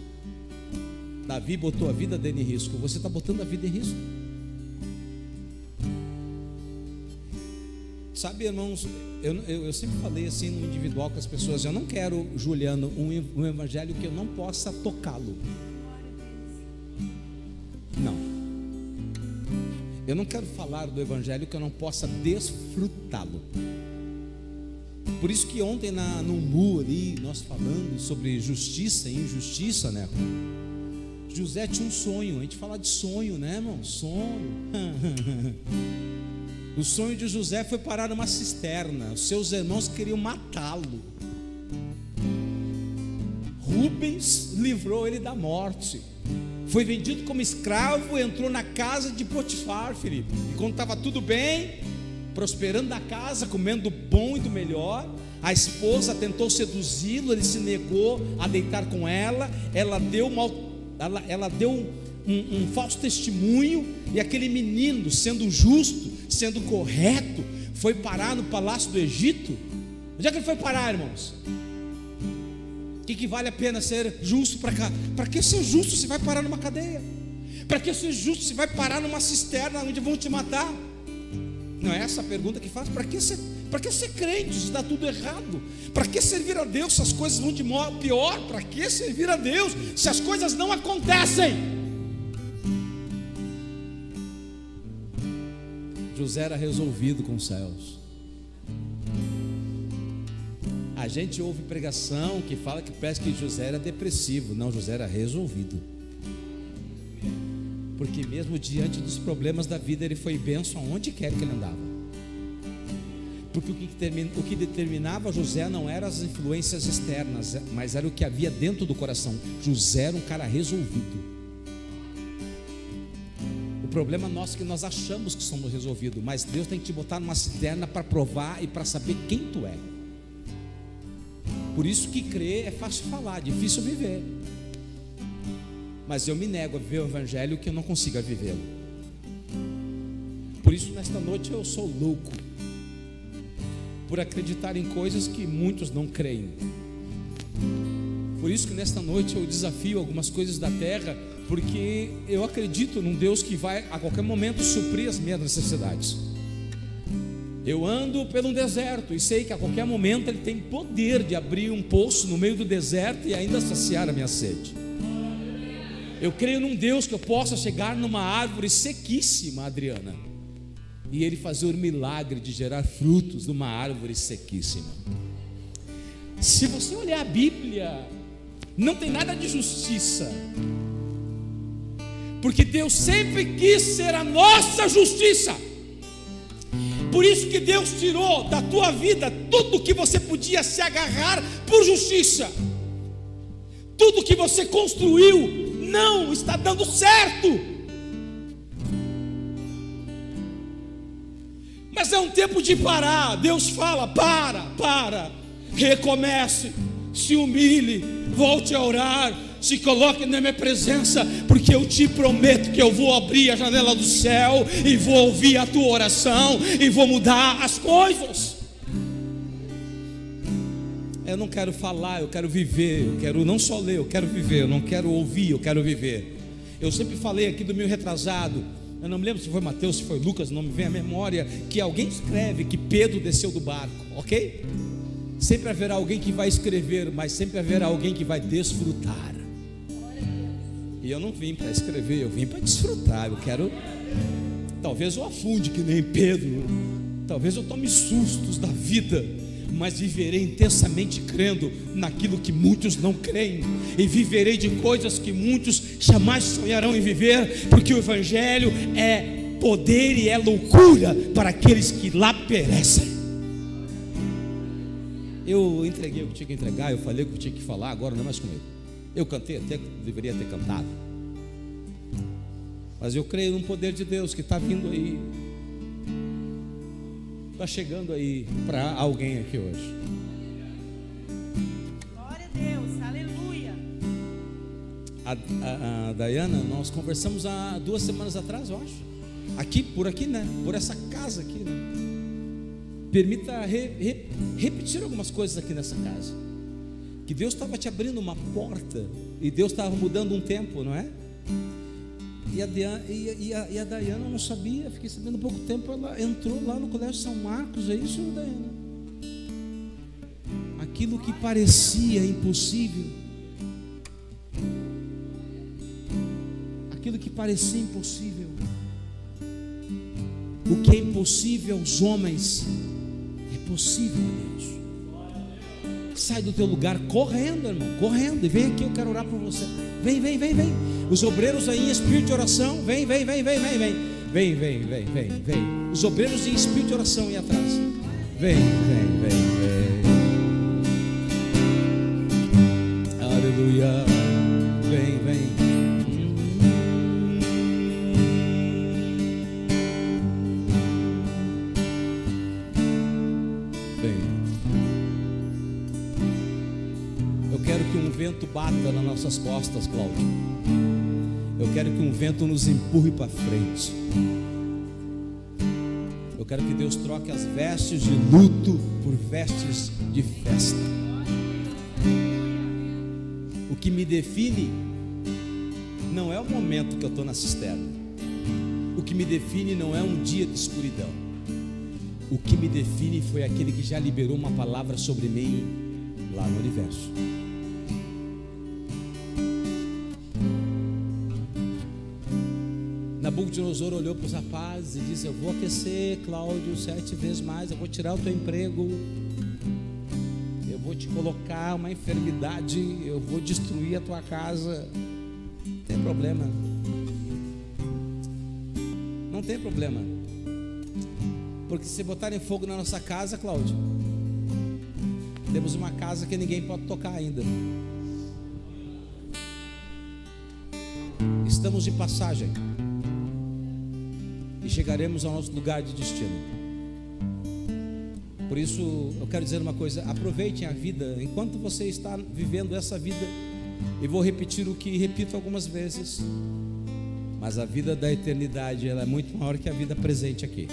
Davi botou a vida dele em risco. Você está botando a vida em risco? Sabe, irmãos, eu sempre falei assim no individual com as pessoas: eu não quero, Juliano, um evangelho que eu não possa tocá-lo. Não. Eu não quero falar do evangelho que eu não possa desfrutá-lo. Por isso que ontem no MU ali, nós falando sobre justiça e injustiça, né? José tinha um sonho. A gente fala de sonho, né, irmão? Sonho. O sonho de José foi parar numa cisterna. Os seus irmãos queriam matá-lo. Rubens livrou ele da morte. Foi vendido como escravo, entrou na casa de Potifar, Felipe. E quando estava tudo bem, prosperando na casa, comendo do bom e do melhor, a esposa tentou seduzi-lo, ele se negou a deitar com ela. Ela deu um falso testemunho, e aquele menino, sendo justo, sendo correto, foi parar no palácio do Egito. Onde é que ele foi parar, irmãos? O que vale a pena ser justo para cá? Para que ser justo se vai parar numa cadeia? Para que ser justo se vai parar numa cisterna onde vão te matar? Não é essa a pergunta que faz? Para que ser crente se está tudo errado? Para que servir a Deus se as coisas vão de modo pior? Para que servir a Deus se as coisas não acontecem? José era resolvido com os céus. A gente ouve pregação que fala que parece que José era depressivo. Não, José era resolvido. Porque mesmo diante dos problemas da vida, ele foi bênção aonde quer que ele andava. Porque o que determinava José não eram as influências externas, mas era o que havia dentro do coração. José era um cara resolvido. O problema nosso é que nós achamos que somos resolvidos, mas Deus tem que te botar numa cisterna para provar e para saber quem tu é. Por isso que crer é fácil falar, difícil viver. Mas eu me nego a viver o evangelho que eu não consiga vivê-lo. Por isso nesta noite eu sou louco por acreditar em coisas que muitos não creem. Por isso que nesta noite eu desafio algumas coisas da terra porque eu acredito num Deus que vai a qualquer momento suprir as minhas necessidades. Eu ando pelo deserto e sei que a qualquer momento Ele tem poder de abrir um poço no meio do deserto e ainda saciar a minha sede. Eu creio num Deus que eu possa chegar numa árvore sequíssima, Adriana, e Ele fazer o milagre de gerar frutos numa árvore sequíssima. Se você olhar a Bíblia, não tem nada de justiça, porque Deus sempre quis ser a nossa justiça. Por isso que Deus tirou da tua vida tudo que você podia se agarrar por justiça. Tudo que você construiu não está dando certo. Mas é um tempo de parar. Deus fala: para, recomece, se humilhe, volte a orar, se coloque na minha presença, porque eu te prometo que eu vou abrir a janela do céu e vou ouvir a tua oração e vou mudar as coisas. Eu não quero falar, eu quero viver. Eu quero não só ler, eu quero viver. Eu não quero ouvir, eu quero viver. Eu sempre falei aqui do meu retrasado, eu não me lembro se foi Mateus, se foi Lucas, não me vem à memória, que alguém escreve que Pedro desceu do barco, ok? Sempre haverá alguém que vai escrever, mas sempre haverá alguém que vai desfrutar. E eu não vim para escrever, eu vim para desfrutar. Eu quero, talvez eu afunde que nem Pedro, talvez eu tome sustos da vida, mas viverei intensamente crendo naquilo que muitos não creem, e viverei de coisas que muitos jamais sonharão em viver, porque o Evangelho é poder e é loucura para aqueles que lá perecem. Eu entreguei o que tinha que entregar, eu falei o que eu tinha que falar, agora não é mais comigo. Eu cantei até que deveria ter cantado, mas eu creio no poder de Deus que está vindo aí, está chegando aí para alguém aqui hoje. Glória a Deus, aleluia. A Dayana, nós conversamos há 2 semanas atrás, eu acho, aqui, por aqui, né? Por essa casa aqui, né? Permita repetir algumas coisas aqui nessa casa, que Deus estava te abrindo uma porta, e Deus estava mudando um tempo, não é? E a Dayana não sabia, fiquei sabendo há pouco tempo, ela entrou lá no Colégio São Marcos. É isso, Dayana? Aquilo que parecia impossível, aquilo que parecia impossível, o que é impossível aos homens é possível a Deus. Sai do teu lugar correndo, irmão, correndo, e vem aqui, eu quero orar por você. Vem. Os obreiros aí em espírito de oração, vem. Os obreiros em espírito de oração aí atrás. Vem. Aleluia. Vem. Eu quero que um vento bata nas nossas costas, Cláudio. Eu quero que um vento nos empurre para frente. Eu quero que Deus troque as vestes de luto por vestes de festa. O que me define não é o momento que eu estou na cisterna. O que me define não é um dia de escuridão. O que me define foi aquele que já liberou uma palavra sobre mim lá no universo. Nabucodonosor olhou para os rapazes e disse: eu vou aquecer, Cláudio, 7 vezes mais, eu vou tirar o teu emprego, eu vou te colocar uma enfermidade, eu vou destruir a tua casa. Não tem problema, não tem problema, porque se botarem fogo na nossa casa, Cláudio, temos uma casa que ninguém pode tocar ainda. Estamos de passagem e chegaremos ao nosso lugar de destino. Por isso eu quero dizer uma coisa: aproveitem a vida enquanto você está vivendo essa vida. E vou repetir o que repito algumas vezes, mas a vida da eternidade, ela é muito maior que a vida presente aqui.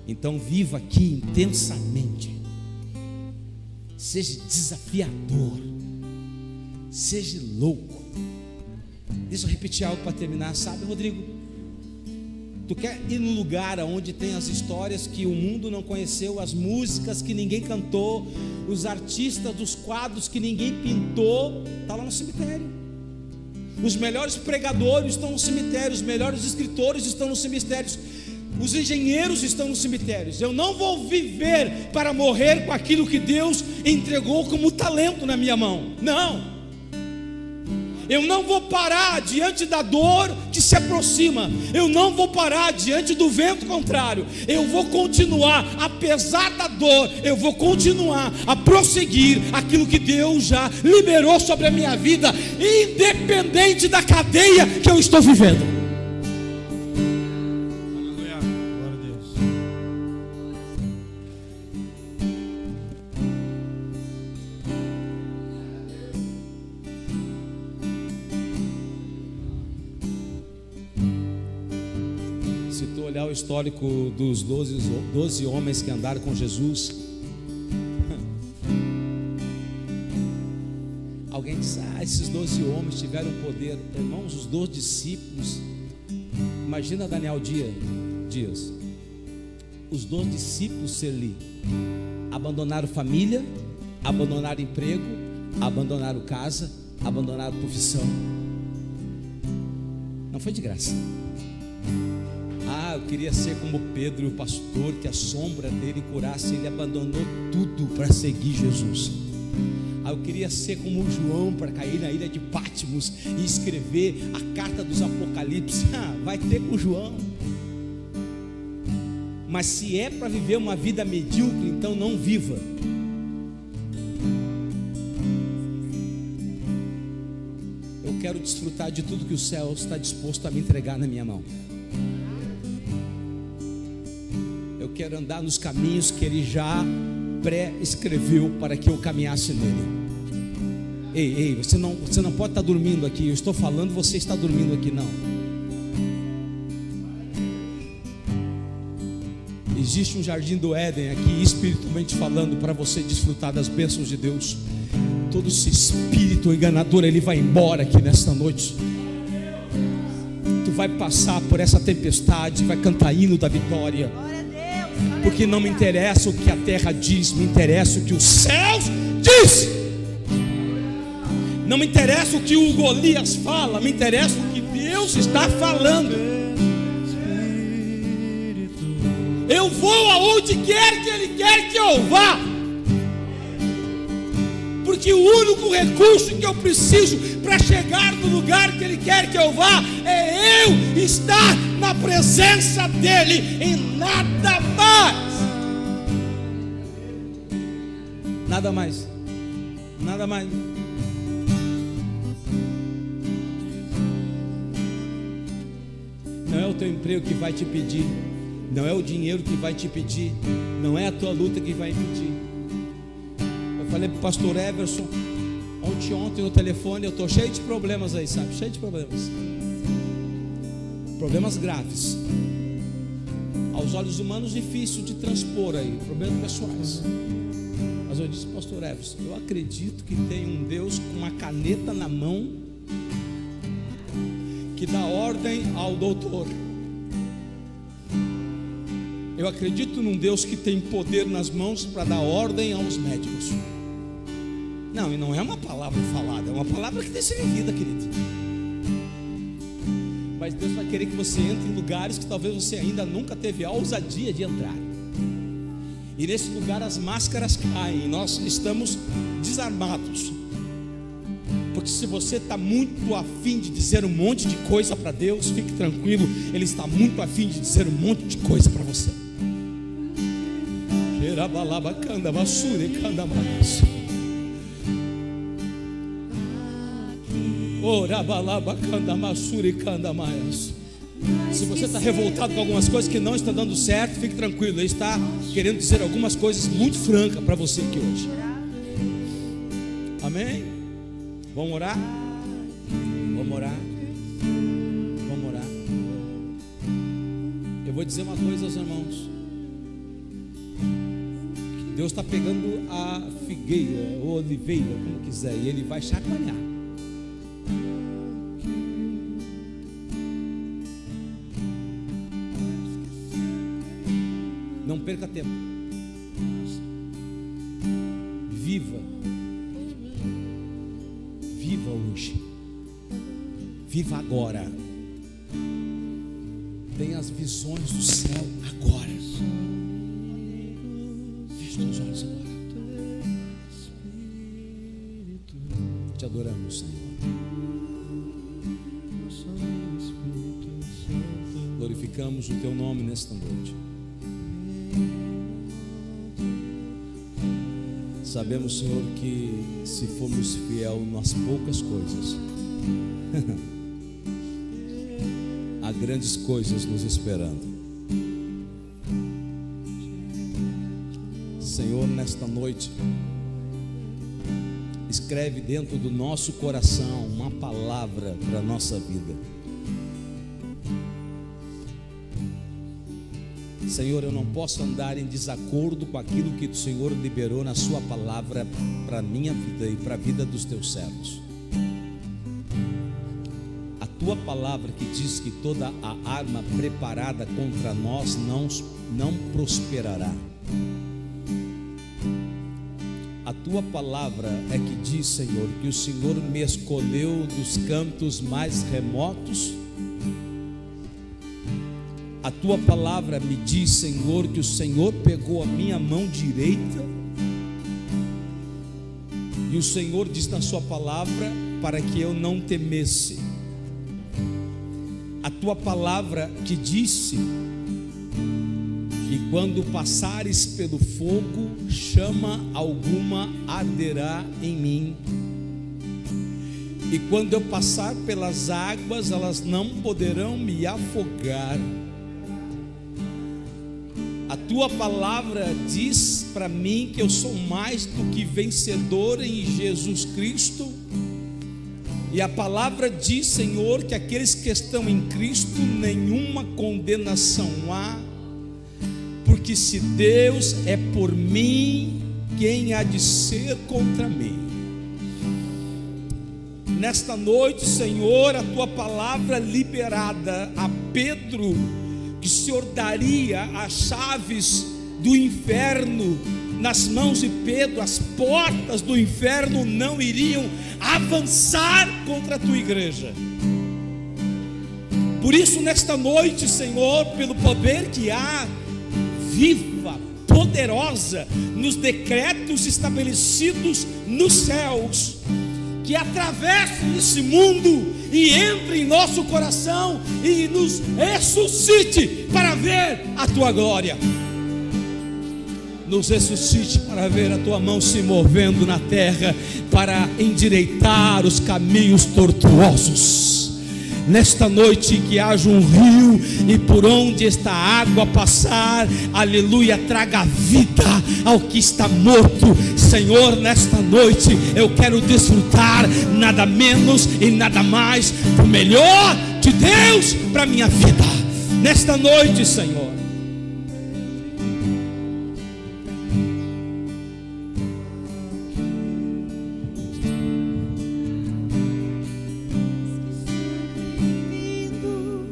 Então viva aqui intensamente, seja desafiador, seja louco, Deixa eu repetir algo para terminar. Sabe, Rodrigo, tu quer ir num lugar onde tem as histórias que o mundo não conheceu, as músicas que ninguém cantou, os artistas dos quadros que ninguém pintou, está lá no cemitério. Os melhores pregadores estão no cemitério, os melhores escritores estão nos cemitérios, os engenheiros estão nos cemitérios. Eu não vou viver para morrer com aquilo que Deus entregou como talento na minha mão. Não. Eu não vou parar diante da dor que se aproxima. Eu não vou parar diante do vento contrário. Eu vou continuar, apesar da dor, eu vou continuar a prosseguir aquilo que Deus já liberou sobre a minha vida, independente da cadeia que eu estou vivendo. O histórico dos 12 homens que andaram com Jesus, alguém diz: esses 12 homens tiveram poder. Irmãos, os 12 discípulos, imagina Daniel Dias, os 12 discípulos Serli abandonaram família, abandonaram emprego, abandonaram casa, abandonaram profissão. Não foi de graça. Eu queria ser como Pedro, o pastor, que a sombra dele curasse. Ele abandonou tudo para seguir Jesus. Eu queria ser como João, para cair na ilha de Patmos e escrever a carta dos Apocalipse. Vai ter com João. Mas se é para viver uma vida medíocre, então não viva. Eu quero desfrutar de tudo que o céu está disposto a me entregar na minha mão. Eu quero andar nos caminhos que Ele já pré-escreveu para que eu caminhasse nele. Ei, você não pode estar dormindo aqui. Eu estou falando, você está dormindo aqui, não. Existe um jardim do Éden aqui, espiritualmente falando, para você desfrutar das bênçãos de Deus. Todo esse espírito enganador, ele vai embora aqui nesta noite. Tu vai passar por essa tempestade, vai cantar hino da vitória. Porque não me interessa o que a terra diz, me interessa o que os céus diz. Não me interessa o que o Golias fala, me interessa o que Deus está falando. Eu vou aonde quer que Ele quer que eu vá, porque o único recurso que eu preciso para chegar no lugar que Ele quer que eu vá é eu estar na presença dEle, e nada mais. Nada mais. Nada mais. Não é o teu emprego que vai te pedir, não é o dinheiro que vai te pedir, não é a tua luta que vai pedir. Eu falei para o pastor Everson ontem no telefone, eu estou cheio de problemas aí, sabe? Cheio de problemas. Problemas graves. Aos olhos humanos difícil de transpor aí, problemas pessoais. Mas eu disse, pastor Everson, eu acredito que tem um Deus com uma caneta na mão que dá ordem ao doutor. Eu acredito num Deus que tem poder nas mãos para dar ordem aos médicos. Não, e não é uma palavra falada, é uma palavra que tem que ser vivida, querido. Mas Deus vai querer que você entre em lugares que talvez você ainda nunca teve a ousadia de entrar. E nesse lugar as máscaras caem, nós estamos desarmados. Porque se você está muito afim de dizer um monte de coisa para Deus, fique tranquilo, Ele está muito afim de dizer um monte de coisa para você. Se você está revoltado com algumas coisas que não estão dando certo, fique tranquilo, Ele está querendo dizer algumas coisas muito francas para você aqui hoje. Amém? Vamos orar? Vamos orar? Vamos orar? Eu vou dizer uma coisa aos irmãos. Deus está pegando a figueira, ou oliveira, como quiser, e Ele vai chacoalhar. perca tempo. Viva. Viva hoje. Viva agora. Tenha as visões do céu agora. Feche os olhos agora. Te adoramos, Senhor. Glorificamos o teu nome nesta noite. Sabemos, Senhor, que se formos fiel nas poucas coisas, há grandes coisas nos esperando. Senhor, nesta noite, escreve dentro do nosso coração uma palavra para a nossa vida. Senhor, eu não posso andar em desacordo com aquilo que o Senhor liberou na sua palavra para a minha vida e para a vida dos teus servos. A tua palavra que diz que toda a arma preparada contra nós não prosperará. A tua palavra é que diz, Senhor, que o Senhor me escolheu dos cantos mais remotos. A tua palavra me diz, Senhor, que o Senhor pegou a minha mão direita, e o Senhor diz na sua palavra para que eu não temesse. A tua palavra que disse que quando passares pelo fogo, chama alguma arderá em mim, e quando eu passar pelas águas, elas não poderão me afogar. A tua palavra diz para mim que eu sou mais do que vencedor em Jesus Cristo. E a palavra diz, Senhor, que aqueles que estão em Cristo, nenhuma condenação há. Porque se Deus é por mim, quem há de ser contra mim? Nesta noite, Senhor, a tua palavra liberada a Pedro, que o Senhor daria as chaves do inferno nas mãos de Pedro, as portas do inferno não iriam avançar contra a tua igreja. Por isso, nesta noite, Senhor, pelo poder que há, viva, poderosa, nos decretos estabelecidos nos céus, que atravesse esse mundo e entre em nosso coração e nos ressuscite para ver a tua glória. Nos ressuscite para ver a tua mão se movendo na terra, para endireitar os caminhos tortuosos. Nesta noite que haja um rio, e por onde esta água passar, aleluia, traga vida ao que está morto. Senhor, nesta noite eu quero desfrutar nada menos e nada mais do melhor de Deus para minha vida. Nesta noite, Senhor,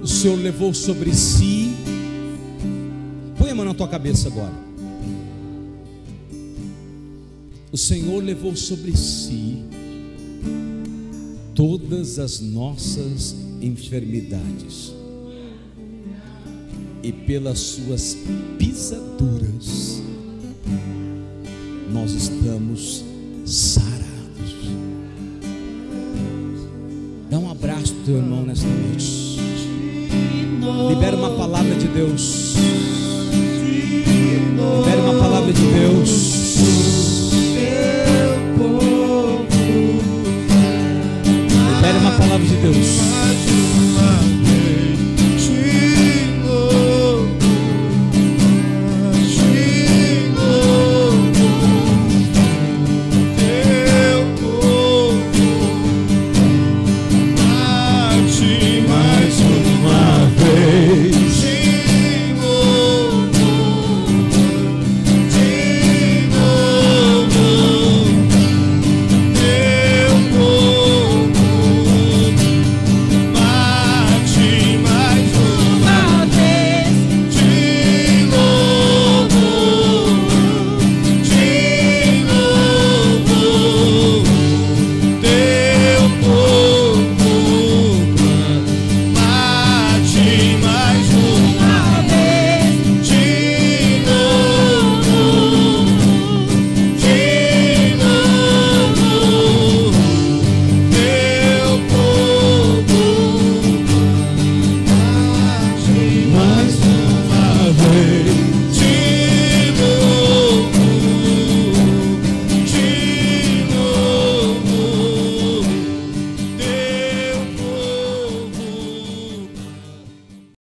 o Senhor levou sobre si. Põe a mão na tua cabeça agora. O Senhor levou sobre si todas as nossas enfermidades, e pelas suas pisaduras nós estamos sarados. Dá um abraço pro teu irmão nesta noite. Libera uma palavra de Deus. Libera uma palavra de Deus. Libera uma palavra de Deus.